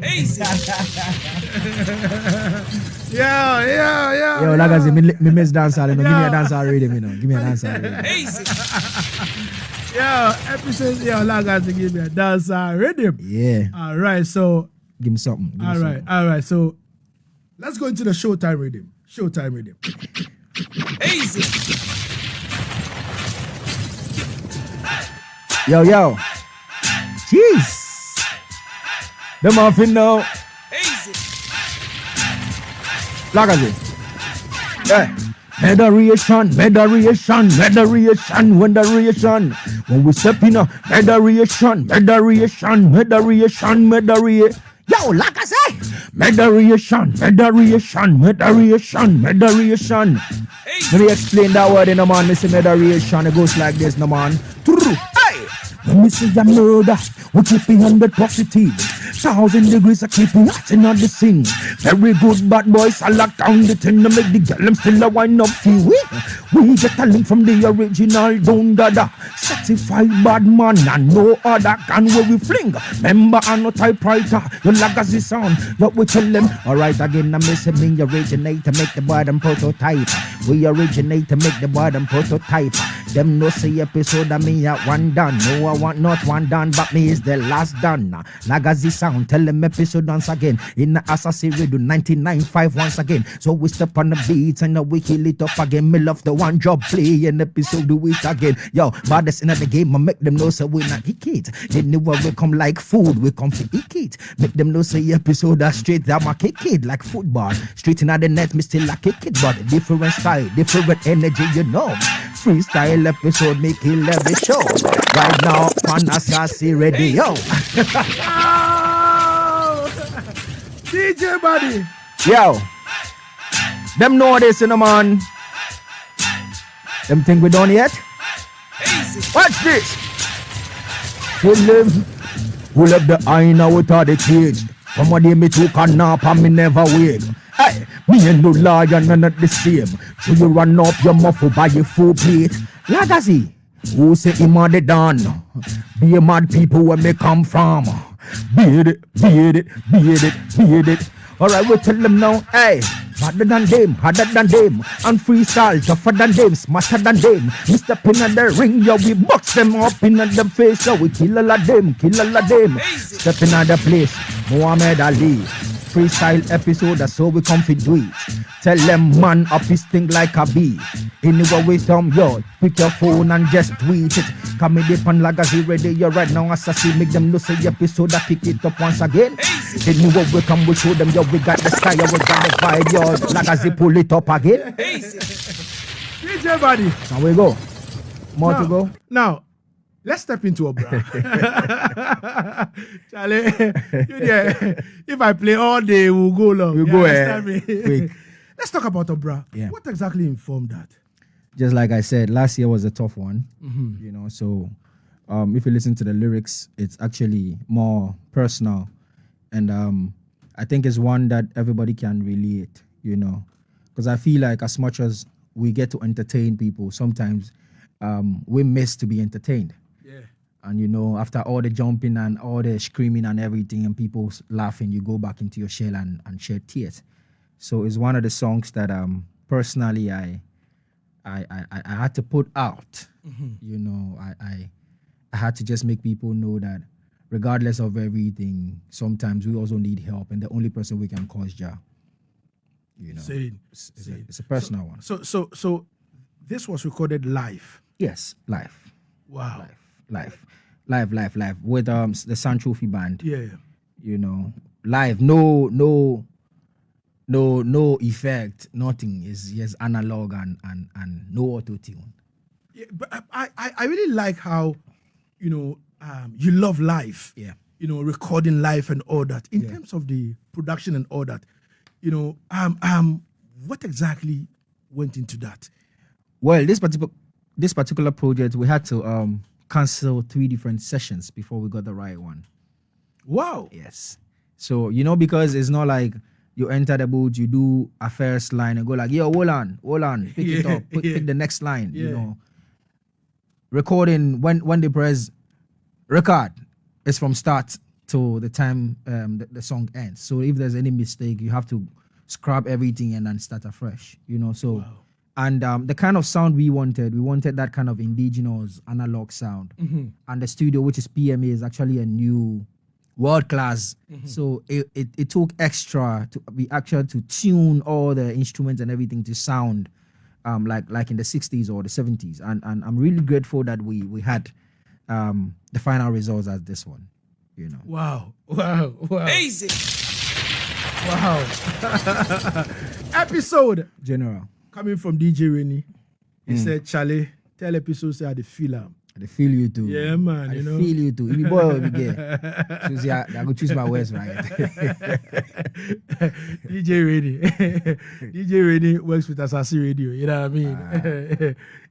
[SPEAKER 1] Yeah.
[SPEAKER 2] Yo, Lagazee, me miss dance hall. Give me a dance hall rhythm, Give me a dance hall rhythm.
[SPEAKER 1] Yo, episode, Lagazee, give me a dance rhythm.
[SPEAKER 2] Yeah.
[SPEAKER 1] All right, so.
[SPEAKER 2] Give me something.
[SPEAKER 1] All right. So, let's go into the Showtime rhythm.
[SPEAKER 3] Easy.
[SPEAKER 2] Yo. Jeez. The muffin now.
[SPEAKER 3] Easy.
[SPEAKER 2] Lagazee. Yeah. Mediration. When we step in, mediration. Yo, Lagazee. Mediration. Let me explain that word in a man. Me say mediration. It goes like this, no man. Hey. When me say a murder, we keep it 100 positive. 1,000 degrees, I keep it hot in the scene. Very good bad boys, I lock down the thing to make the girl them still a wind up feel we get a link from the original Don Dada. Certified bad man and no other can where we fling. Member and no typewriter, your Lagazee sound. What we tell them, alright again, I miss him in originate to make the bottom prototype. We originate to make the bottom prototype. Them no say episode of me at one done. No, I want not one done, but me is the last done. Lagazee sound, tell them episode once again. In the Asaase radio 99.5 once again. So we step on the beats and we kill it up again. Me love the one job play and episode do it again. Yo, baddest in the game, I make them know so we not kick it. They knew what we come like food, we come to eat it. Make them know say episode that straight, I'm a kick it like football. Straight in the net, me still a kick it, but different style, different energy, Freestyle episode, me kill every show. Right now on Asaase radio.
[SPEAKER 1] DJ buddy.
[SPEAKER 2] Yo. Them know this, man. Them think we done yet?
[SPEAKER 3] Easy.
[SPEAKER 2] Watch this. Pull up the eye now with all the cage. From what they me took a nap and me never wake. Hey, me and no lion are not the same. So you run up your muffle by your full plate. Lagazee, who say him are the done? Be a mad people where me come from. Beat it. Alright, we tell them now, hey, harder than them, and freestyle, tougher than them, smarter than them. We step in the ring, yo, we box them up in the face, yo, we kill all of them. Step in the place, Muhammad Ali. Freestyle episode, that's how we come to do it. Tell them man up his thing like a bee. Anyway with yo, pick your phone and just tweet it. Come in deep on Lagazee radio right now. Asaase make them know say episode, I pick it up once again. Anyway we come, we show them yo, we got the style, we got the vibe, yo. Lagazee pull it up again.
[SPEAKER 1] DJ buddy.
[SPEAKER 2] Now we go. More to go.
[SPEAKER 1] Now, let's step into OBRA. Charlie, if I play all day, we'll go long.
[SPEAKER 2] We'll go ahead.
[SPEAKER 1] Let's talk about OBRA.
[SPEAKER 2] Yeah.
[SPEAKER 1] What exactly informed that?
[SPEAKER 2] Just like I said, last year was a tough one. So if you listen to the lyrics, it's actually more personal. And I think it's one that everybody can relate, Because I feel like as much as we get to entertain people, sometimes we miss to be entertained. And after all the jumping and all the screaming and everything and people laughing, you go back into your shell and shed tears. So it's one of the songs that personally I had to put out. I had to just make people know that regardless of everything, sometimes we also need help, and the only person we can call is Jah. It's a personal one.
[SPEAKER 1] So this was recorded live.
[SPEAKER 2] Yes, live.
[SPEAKER 1] Wow.
[SPEAKER 2] Live with the Sound Trophy band.
[SPEAKER 1] Yeah.
[SPEAKER 2] Live, no effect, nothing. Is just analog and no auto tune.
[SPEAKER 1] Yeah, but I really like how you love live.
[SPEAKER 2] Yeah.
[SPEAKER 1] Recording live and all that. In terms of the production and all that, what exactly went into that?
[SPEAKER 2] Well, this particular project, we had to cancel 3 different sessions before we got the right one.
[SPEAKER 1] Wow.
[SPEAKER 2] Yes. So, because it's not like you enter the booth, you do a first line and go like, yo, hold on, pick it up, pick the next line, Recording, when they press record is from start to the time the song ends. So if there's any mistake, you have to scrap everything and then start afresh. So.
[SPEAKER 1] Wow.
[SPEAKER 2] And the kind of sound we wanted that kind of indigenous analog sound. And the studio, which is PMA, is actually a new world class. So it took extra to be actual to tune all the instruments and everything to sound like in the 60s or the 70s. And I'm really grateful that we had the final results as this one.
[SPEAKER 1] Wow.
[SPEAKER 3] Easy.
[SPEAKER 1] Wow. Episode
[SPEAKER 2] General.
[SPEAKER 1] coming from DJ Rennie. He said, Charlie, tell Episode say I dey feel am.
[SPEAKER 2] I feel you too.
[SPEAKER 1] Yeah, man.
[SPEAKER 2] I feel you too. If you boy will be gay. So I go choose my words right.
[SPEAKER 1] DJ Rennie. DJ Rennie works with Asaase Radio. You know what I mean?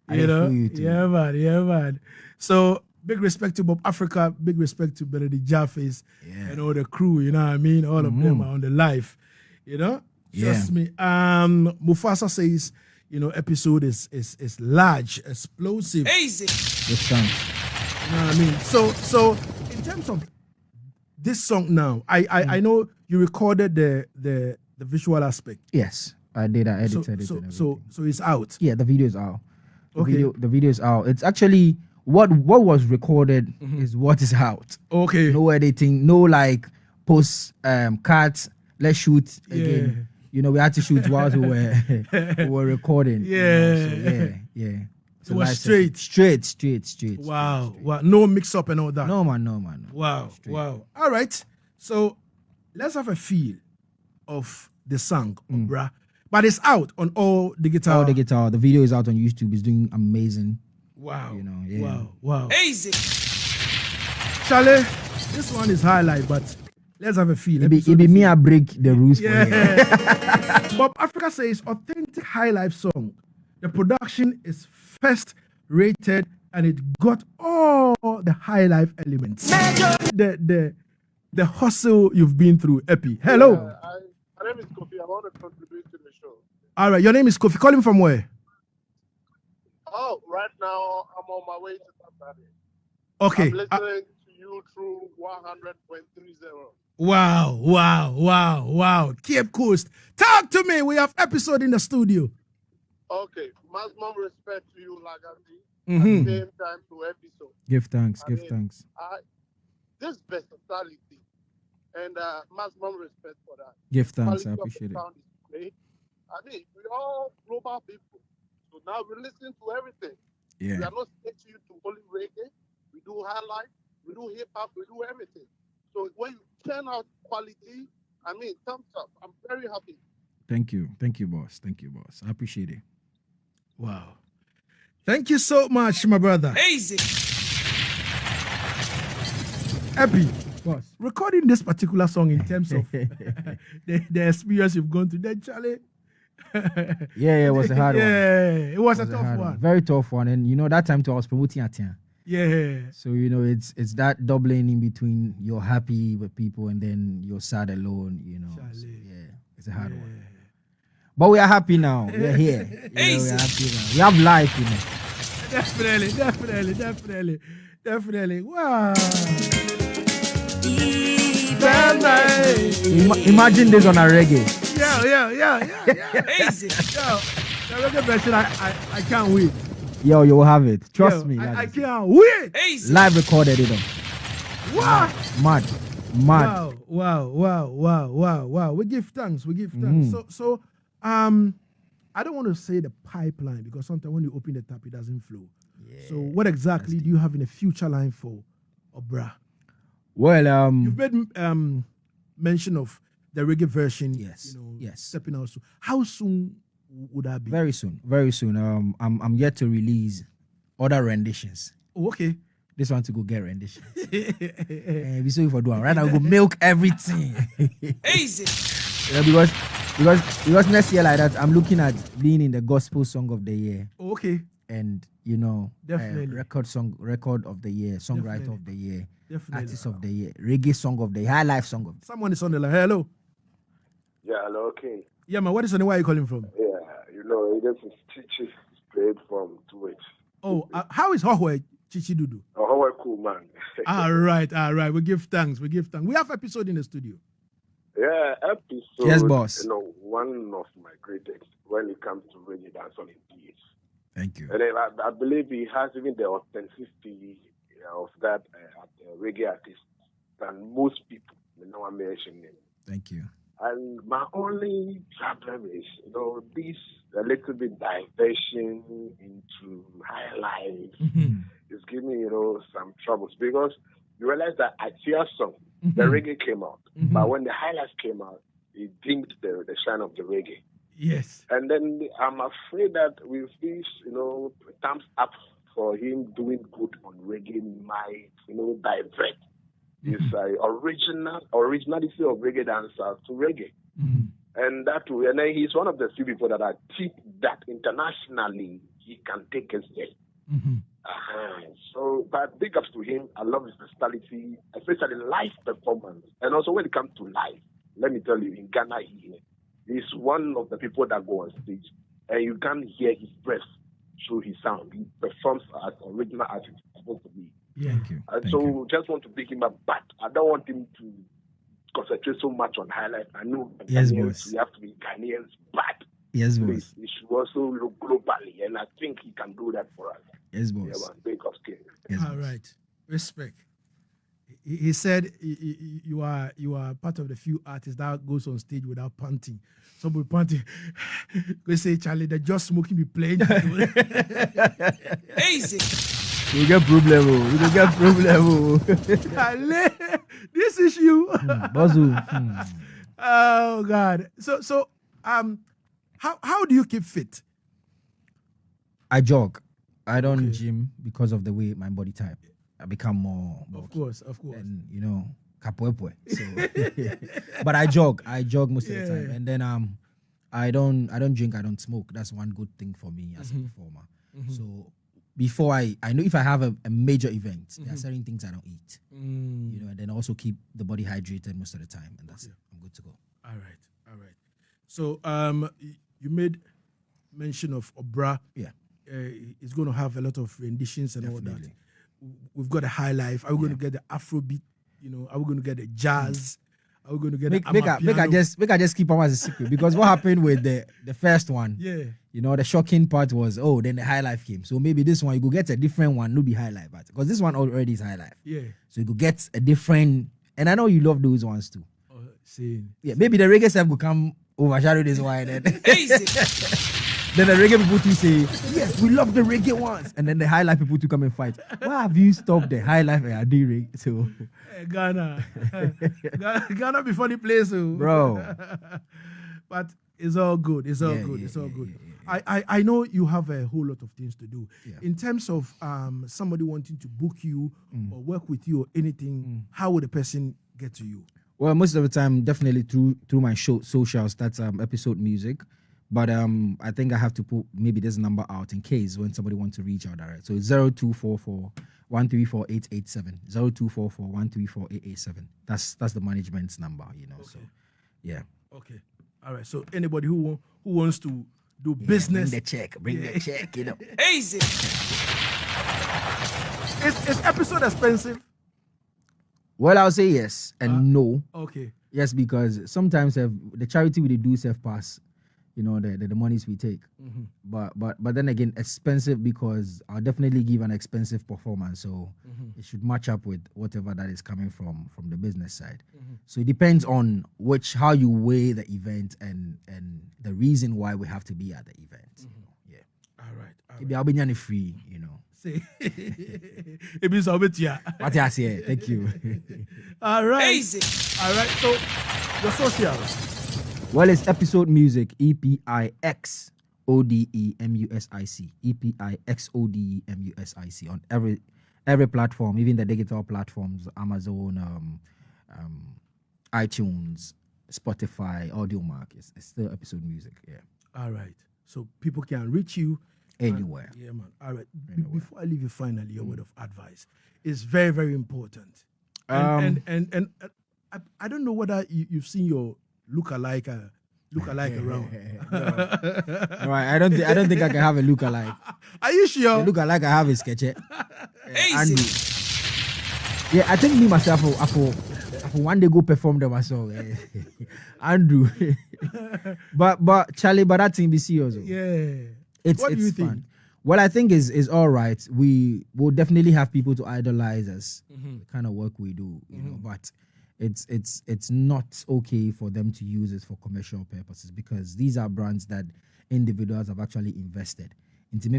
[SPEAKER 2] I feel you too.
[SPEAKER 1] Yeah, man. So big respect to Bob Africa, big respect to Benedict Jafface and all the crew, you know what I mean? All of them are on the live, Trust me. Mufasa says, Episode is large, explosive.
[SPEAKER 3] Easy.
[SPEAKER 2] Just thanks.
[SPEAKER 1] You know what I mean? So in terms of this song now, I know you recorded the visual aspect.
[SPEAKER 2] Yes, I did. I edited it.
[SPEAKER 1] So
[SPEAKER 2] and everything.
[SPEAKER 1] so it's out.
[SPEAKER 2] Yeah, the video is out.
[SPEAKER 1] Okay.
[SPEAKER 2] The video is out. It's actually what was recorded is what is out.
[SPEAKER 1] Okay.
[SPEAKER 2] No editing, no like post cuts. Let's shoot again. We had to shoot while we were recording.
[SPEAKER 1] Yeah.
[SPEAKER 2] So
[SPEAKER 1] It was
[SPEAKER 2] straight.
[SPEAKER 1] straight. Wow. No mix up and all that.
[SPEAKER 2] No man.
[SPEAKER 1] Wow.
[SPEAKER 2] Straight.
[SPEAKER 1] Wow. All right. So let's have a feel of the song, OBRA. But it's out on all digital.
[SPEAKER 2] All the guitar. The video is out on YouTube. It's doing amazing.
[SPEAKER 1] Wow.
[SPEAKER 2] Yeah.
[SPEAKER 1] Wow.
[SPEAKER 3] Easy.
[SPEAKER 1] Charlie, this one is highlight, but let's have a feel.
[SPEAKER 2] It be me I break the rules for you.
[SPEAKER 1] Yeah. Bob Africa says authentic high life song. The production is first rated and it got all the high life elements. The hustle you've been through, Epi. Hello.
[SPEAKER 5] My name is Kofi. I want to contribute to the show.
[SPEAKER 1] All right, your name is Kofi. Calling from where?
[SPEAKER 5] Oh, right now I'm on my way to Tamale.
[SPEAKER 1] Okay.
[SPEAKER 5] I'm listening to you through 100.30.
[SPEAKER 1] Wow. Cape Coast. Talk to me. We have Episode in the studio.
[SPEAKER 5] Okay. Maximum respect to you, Lagazee.
[SPEAKER 1] Mhm.
[SPEAKER 5] At the same time to Episode.
[SPEAKER 2] Give thanks.
[SPEAKER 5] I mean, This versatility and maximum respect for that.
[SPEAKER 2] Give thanks.
[SPEAKER 5] Quality
[SPEAKER 2] I
[SPEAKER 5] of the
[SPEAKER 2] appreciate it.
[SPEAKER 5] sound is great. I mean, we're all global people. So now we listen to everything. We
[SPEAKER 2] Yeah.
[SPEAKER 5] are not sticking you to only reggae. We do high life, we do hip hop, we do everything. So when you turn out quality, I mean, thumbs up. I'm very happy.
[SPEAKER 2] Thank you, boss. I appreciate it.
[SPEAKER 1] Wow. Thank you so much, my brother.
[SPEAKER 3] Easy.
[SPEAKER 1] Epi,
[SPEAKER 2] Boss.
[SPEAKER 1] recording this particular song in terms of the experience you've gone through, then Charlie.
[SPEAKER 2] Yeah, it was a hard one.
[SPEAKER 1] Yeah, it was a
[SPEAKER 2] It was
[SPEAKER 1] tough
[SPEAKER 2] hard
[SPEAKER 1] one.
[SPEAKER 2] Very tough one. And that time too, I was promoting Atia.
[SPEAKER 1] Yeah.
[SPEAKER 2] So it's that doubling in between you're happy with people and then you're sad alone, So,
[SPEAKER 1] Charlie.
[SPEAKER 2] yeah, it's a hard one. But we are happy now. We're here. We
[SPEAKER 3] Easy.
[SPEAKER 2] are happy now. We have life,
[SPEAKER 1] Definitely. Wow.
[SPEAKER 2] Imagine this on a reggae.
[SPEAKER 1] Yeah.
[SPEAKER 3] Easy.
[SPEAKER 1] Yo, the reggae version, I can't wait.
[SPEAKER 2] Yo, you will have it. Trust
[SPEAKER 1] Yo,
[SPEAKER 2] me.
[SPEAKER 1] I
[SPEAKER 2] Lagazee.
[SPEAKER 1] can't wait.
[SPEAKER 3] Easy.
[SPEAKER 2] Live recorded it.
[SPEAKER 1] What?
[SPEAKER 2] Mad.
[SPEAKER 1] Wow. We give thanks. So I don't want to say the pipeline because sometimes when you open the tap, it doesn't flow. So what exactly do you have in the future line for OBRA?
[SPEAKER 2] Well,
[SPEAKER 1] You've made mention of the reggae version.
[SPEAKER 2] Yes. Yes.
[SPEAKER 1] Stepping out soon. How soon would that be?
[SPEAKER 2] very soon. I'm yet to release other renditions.
[SPEAKER 1] Oh, okay.
[SPEAKER 2] This one to go get renditions. We sorry for doing right now. We go milk everything.
[SPEAKER 3] Easy.
[SPEAKER 2] Because next year like that, I'm looking at being in the gospel song of the year.
[SPEAKER 1] Oh, okay.
[SPEAKER 2] And
[SPEAKER 1] Definitely.
[SPEAKER 2] record of the year, songwriter
[SPEAKER 1] Definitely.
[SPEAKER 2] of the year,
[SPEAKER 1] Definitely.
[SPEAKER 2] artist of the year, reggae song of the year, high life song of the year.
[SPEAKER 1] Someone is on the line. Hello.
[SPEAKER 5] Yeah, hello, King.
[SPEAKER 1] Yeah, man. What is the name? Where are you calling from?
[SPEAKER 5] Yeah, this is Chichi straight from 2H.
[SPEAKER 1] Oh, how is Hohwe? Chichi Dudu.
[SPEAKER 6] Oh, cool, man.
[SPEAKER 1] All right. We give thanks. We have episode in the studio.
[SPEAKER 6] Yeah, episode.
[SPEAKER 2] Yes, boss.
[SPEAKER 6] You know, one of my greatest when it comes to reggae dancehall in DH.
[SPEAKER 2] Thank you.
[SPEAKER 6] And I believe he has even the authenticity of that reggae artist than most people. You know, I'm mentioning him.
[SPEAKER 2] Thank you.
[SPEAKER 6] And my only problem is, you know, this a little bit diversion into high life is giving me, you know, some troubles because you realize that at your song, the reggae came out, but when the highlights came out, it dimmed the shine of the reggae.
[SPEAKER 1] Yes.
[SPEAKER 6] And then I'm afraid that with this, you know, thumbs up for him doing good on reggae might, you know, divert this originality of reggae dancers to reggae. And that way, and then he's one of the few people that I think that internationally he can take us there. So, but big ups to him. I love his personality, especially live performance. And also when it comes to live, let me tell you, in Ghana, he's one of the people that go on stage and you can't hear his breath through his sound. He performs as original as he's supposed to be.
[SPEAKER 1] Yeah.
[SPEAKER 2] Thank you.
[SPEAKER 6] So just want to pick him up, but I don't want him to concentrate so much on highlight. I know
[SPEAKER 2] Yes,
[SPEAKER 6] Ghanaians,
[SPEAKER 2] boss.
[SPEAKER 6] we have to be Ghanaians, but
[SPEAKER 2] Yes,
[SPEAKER 6] please,
[SPEAKER 2] boss.
[SPEAKER 6] he should also look globally, and I think he can do that for us.
[SPEAKER 2] Yes,
[SPEAKER 6] Yeah,
[SPEAKER 2] boss.
[SPEAKER 6] man, big up scale.
[SPEAKER 2] Yes,
[SPEAKER 1] All
[SPEAKER 2] boss.
[SPEAKER 1] right. Respect. He said you are part of the few artists that goes on stage without panting. Somebody panting. Go say, Charlie, they're just smoking be playing.
[SPEAKER 3] Easy.
[SPEAKER 2] We get problem. We don't get problem.
[SPEAKER 1] Charlie, this issue.
[SPEAKER 2] Bazu.
[SPEAKER 1] Oh God. So how do you keep fit?
[SPEAKER 2] I jog. I don't gym because of the way my body type. I become more
[SPEAKER 1] Of
[SPEAKER 2] bulky.
[SPEAKER 1] course.
[SPEAKER 2] And you know, kapoepoe. So, but I jog most of the time, and then I don't drink, I don't smoke. That's one good thing for me as a performer. So before I know if I have a major event, there are certain things I don't eat. You know, and then also keep the body hydrated most of the time, and that's it. I'm good to go.
[SPEAKER 1] All right. So you made mention of OBRA.
[SPEAKER 2] Yeah.
[SPEAKER 1] It's going to have a lot of renditions and all that.
[SPEAKER 2] Definitely.
[SPEAKER 1] We've got a high life. Are we going to get the Afrobeat? You know, are we going to get the jazz? Are we going to get
[SPEAKER 2] Make
[SPEAKER 1] the
[SPEAKER 2] I just keep on as a secret because what happened with the first one?
[SPEAKER 1] Yeah.
[SPEAKER 2] You know, the shocking part was then the high life came. So maybe this one you go get a different one, no be high life, but because this one already is high life.
[SPEAKER 1] Yeah.
[SPEAKER 2] So you go get a different, and I know you love those ones too.
[SPEAKER 1] Saying.
[SPEAKER 2] Yeah, maybe the reggae stuff will come overshadow this one. Then
[SPEAKER 3] Easy.
[SPEAKER 2] then the reggae people to say, yes, we love the reggae ones. And then the high life people to come and fight. Why have you stopped the high life and reggae? So,
[SPEAKER 1] Ghana. Ghana be funny place. Oh.
[SPEAKER 2] bro.
[SPEAKER 1] But it's all good. It's all good. It's all good. I know you have a whole lot of things to do.
[SPEAKER 2] Yeah.
[SPEAKER 1] In terms of somebody wanting to book you or work with you or anything, how would a person get to you?
[SPEAKER 2] Well, most of the time, definitely through my socials. That's episode music. But I think I have to put maybe this number out in case when somebody wants to reach out direct. So it's 0244 134 887. 0244 134 887. That's the management's number, you know. Okay. So yeah.
[SPEAKER 1] Okay. All right. So anybody who wants to do business,
[SPEAKER 2] bring the check, you know.
[SPEAKER 3] Easy.
[SPEAKER 1] Is episode expensive?
[SPEAKER 2] Well, I'll say yes and no.
[SPEAKER 1] Okay.
[SPEAKER 2] Yes, because sometimes the charity we do self pass, you know, the monies we take. But then again, expensive because I'll definitely give an expensive performance. So it should match up with whatever that is coming from the business side. So it depends on how you weigh the event and the reason why we have to be at the event. You know? Yeah.
[SPEAKER 1] All right.
[SPEAKER 2] Maybe I'll be free, you know.
[SPEAKER 1] Say, it means I'll bet you.
[SPEAKER 2] What I say, thank you.
[SPEAKER 1] All right.
[SPEAKER 3] Easy.
[SPEAKER 1] All right. So your socials.
[SPEAKER 2] Well, it's episode music, EPIXODEMUSIC, EPIXODEMUSIC on every platform, even the digital platforms, Amazon, iTunes, Spotify, Audiomack. It's still episode music. Yeah.
[SPEAKER 1] All right. So people can reach you
[SPEAKER 2] anywhere.
[SPEAKER 1] Yeah, man. All right. Before I leave you, finally, your word of advice is very, very important. And I don't know whether you've seen your lookalike around.
[SPEAKER 2] All right. I don't think I can have a lookalike.
[SPEAKER 1] Are you sure?
[SPEAKER 2] The lookalike I have is sketchy. Andrew. Yeah, I think me myself, I for one day go perform them myself. Andrew. but Charlie, but that thing be serious.
[SPEAKER 1] Yeah.
[SPEAKER 2] What
[SPEAKER 1] do you
[SPEAKER 2] fun.
[SPEAKER 1] think?
[SPEAKER 2] Well, I think is all right. We will definitely have people to idolize us, the kind of work we do, you know. But it's not okay for them to use it for commercial purposes, because these are brands that individuals have actually invested. And the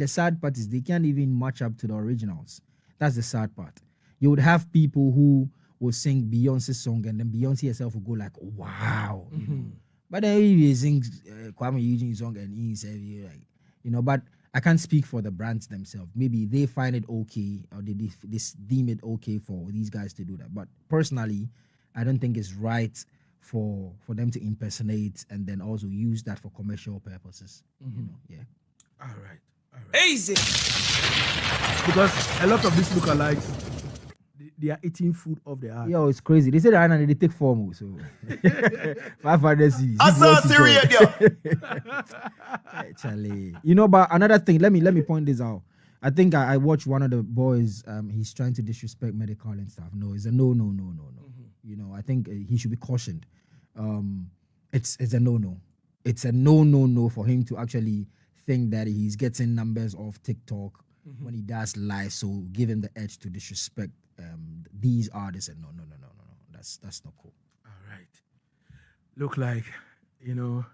[SPEAKER 2] sad part is they can't even match up to the originals. That's the sad part. You would have people who will sing Beyonce's song, and then Beyonce herself will go like, wow. You know? But then he sings Kwame Eugene's song and he says, like, you know, but I can't speak for the brands themselves. Maybe they find it okay, or they deem it okay for these guys to do that. But personally, I don't think it's right for them to impersonate and then also use that for commercial purposes. You know, yeah.
[SPEAKER 1] All right.
[SPEAKER 3] Easy.
[SPEAKER 1] Because a lot of these lookalikes, they are eating food off the art.
[SPEAKER 2] Yo, it's crazy. They say that and they take formal, so 500 cedis.
[SPEAKER 7] Asaase
[SPEAKER 2] Hey, Charlie. You know, but another thing, let me point this out. I think I watched one of the boys. He's trying to disrespect medical and stuff. No, it's a no. You know, I think he should be cautioned. It's a no. It's a no for him to actually think that he's getting numbers off TikTok when he does live. So give him the edge to disrespect these artists. And no. That's not cool.
[SPEAKER 1] All right. Look like, you know,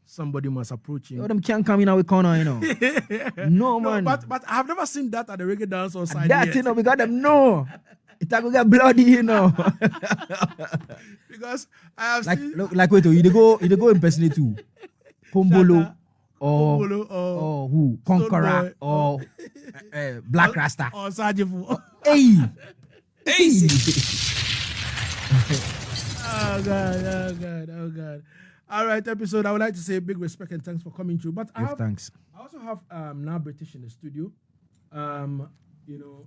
[SPEAKER 1] somebody must approach him.
[SPEAKER 2] Yo, them can't come in our corner, you know. No, man.
[SPEAKER 1] But I've never seen that at the reggae dance or side
[SPEAKER 2] That,
[SPEAKER 1] yet.
[SPEAKER 2] you know, we got them, no. It's going to get bloody, you know.
[SPEAKER 1] Because I have
[SPEAKER 2] Like,
[SPEAKER 1] seen...
[SPEAKER 2] look, like, wait, you go impersonate too. Pombolo. Or who? Conqueror. Or Black Rasta.
[SPEAKER 1] Or Sajifu.
[SPEAKER 2] Hey.
[SPEAKER 3] Easy.
[SPEAKER 1] Oh God. All right, Episode. I would like to say big respect and thanks for coming through. But
[SPEAKER 2] Thanks.
[SPEAKER 1] I also have now British in the studio. You know,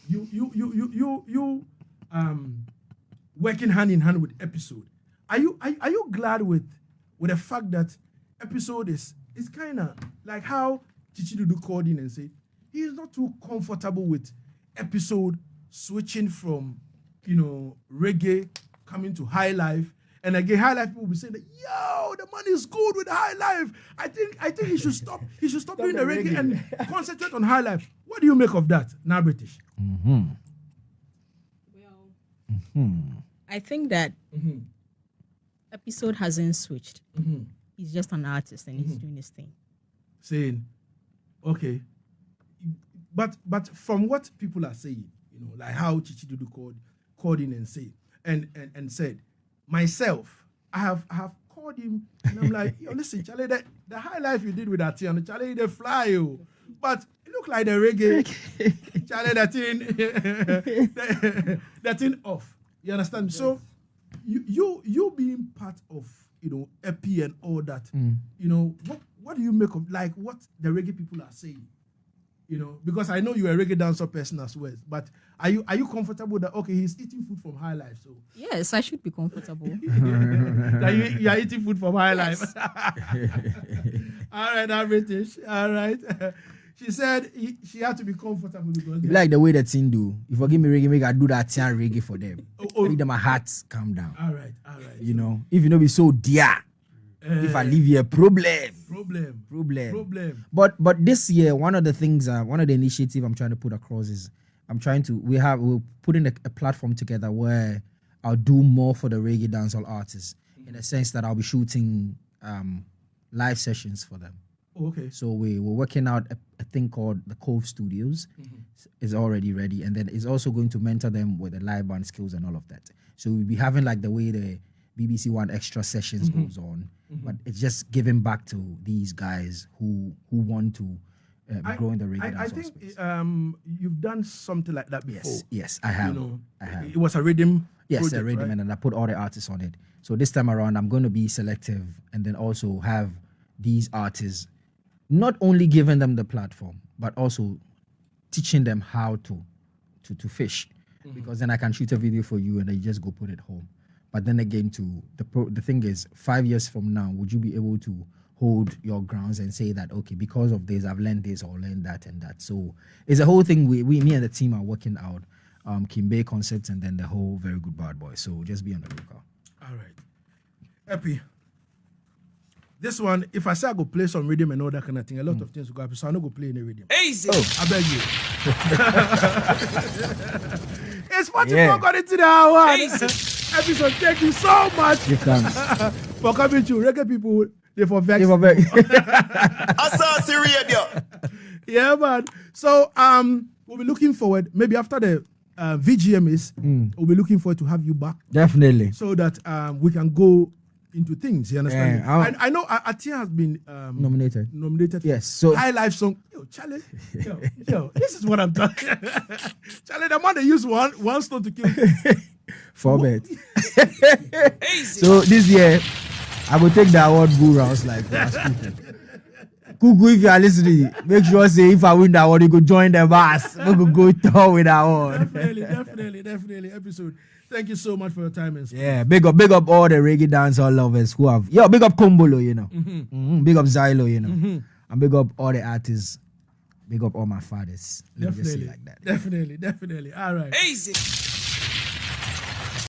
[SPEAKER 1] you working hand in hand with Episode. Are you glad with the fact that Episode is kind of like how Chichidudu called in and said he is not too comfortable with Episode switching from, you know, reggae coming to high life. And again, high life people will be saying that, yo, the money is good with high life. I think he should stop. He should stop doing the reggae and concentrate on high life. What do you make of that now, British?
[SPEAKER 8] Well, I think that Episode hasn't switched. He's just an artist and he's doing his thing.
[SPEAKER 1] Saying, okay, but from what people are saying, you know, like how Chichidudu called in and said, myself, I have called him and I'm like, yo, listen, Charlie, the high life you did with that thing, Charlie, they fly you. But it looked like the reggae, Charlie, that thing off. You understand? Yes. So you being part of, you know, Epi and all that, you know, what do you make of like what the reggae people are saying? You know, because I know you're a reggae dancer person as well. But are you comfortable that okay, he's eating food from high life? So
[SPEAKER 8] yes, I should be comfortable.
[SPEAKER 1] that you are eating food from high life. All right, I'm British. All right. She said she had to be comfortable because
[SPEAKER 2] You like the way that thing do. If you give me reggae, make I do that thing reggae for them. Make them my hearts calm down.
[SPEAKER 1] All right.
[SPEAKER 2] You know, if you know be so dear. If I leave here, problem. But this year, one of the things, one of the initiative I'm trying to put across is we're putting a platform together where I'll do more for the reggae dancehall artists in the sense that I'll be shooting live sessions for them.
[SPEAKER 1] Okay.
[SPEAKER 2] So we're working out a thing called the Cove Studios. It's already ready, and then it's also going to mentor them with the live band skills and all of that. So we'll be having like the way the BBC One extra sessions goes on, but it's just giving back to these guys who want to grow in the reggae
[SPEAKER 1] I
[SPEAKER 2] dancehall
[SPEAKER 1] think
[SPEAKER 2] space.
[SPEAKER 1] you've done something like that before.
[SPEAKER 2] Yes, I have.
[SPEAKER 1] You know,
[SPEAKER 2] I have.
[SPEAKER 1] It was a rhythm.
[SPEAKER 2] Yes,
[SPEAKER 1] project,
[SPEAKER 2] a rhythm,
[SPEAKER 1] right?
[SPEAKER 2] and then I put all the artists on it. So this time around, I'm going to be selective and then also have these artists not only giving them the platform, but also teaching them how to fish. Because then I can shoot a video for you and then you just go put it home. But then again, the thing is, 5 years from now, would you be able to hold your grounds and say that, okay, because of this, I've learned this or learned that and that. So it's a whole thing me and the team are working out. Kimbe concepts and then the whole Very Good Bad Boy. So just be on the lookout.
[SPEAKER 1] All right. Epi. This one, if I say I go play some rhythm and all that kind of thing, a lot of things will go happen. So I'm not go play any rhythm.
[SPEAKER 3] Easy.
[SPEAKER 1] Oh, I beg you. It's 44 got into the hour. Episode, thank you so much for coming to Reggae People. They for vex.
[SPEAKER 3] Asaase Radio.
[SPEAKER 1] Yeah, man. So we'll be looking forward. Maybe after the VGM is, we'll be looking forward to have you back.
[SPEAKER 2] Definitely.
[SPEAKER 1] So that we can go into things. You understand?
[SPEAKER 2] Yeah,
[SPEAKER 1] I know Atia has been
[SPEAKER 2] nominated.
[SPEAKER 1] Yes.
[SPEAKER 2] So
[SPEAKER 1] High Life song. Yo, Charlie. Yo, this is what I'm talking. Charlie, the man they use one stone to kill.
[SPEAKER 2] 4 bets.
[SPEAKER 3] Easy.
[SPEAKER 2] So this year, I will take the award bull rounds like last people. Kuku, if you are listening, make sure say if I win the award, you could join the bus. We could go tour with that award.
[SPEAKER 1] Definitely. Episode. Thank you so much for your time and space.
[SPEAKER 2] Yeah, big up all the reggae dancehall lovers who have. Yo, big up Kumbolo, you know. Big up Xylo, you know. And big up all the artists. Big up all my fathers. Let me just say like that.
[SPEAKER 1] Definitely. All right.
[SPEAKER 3] Easy.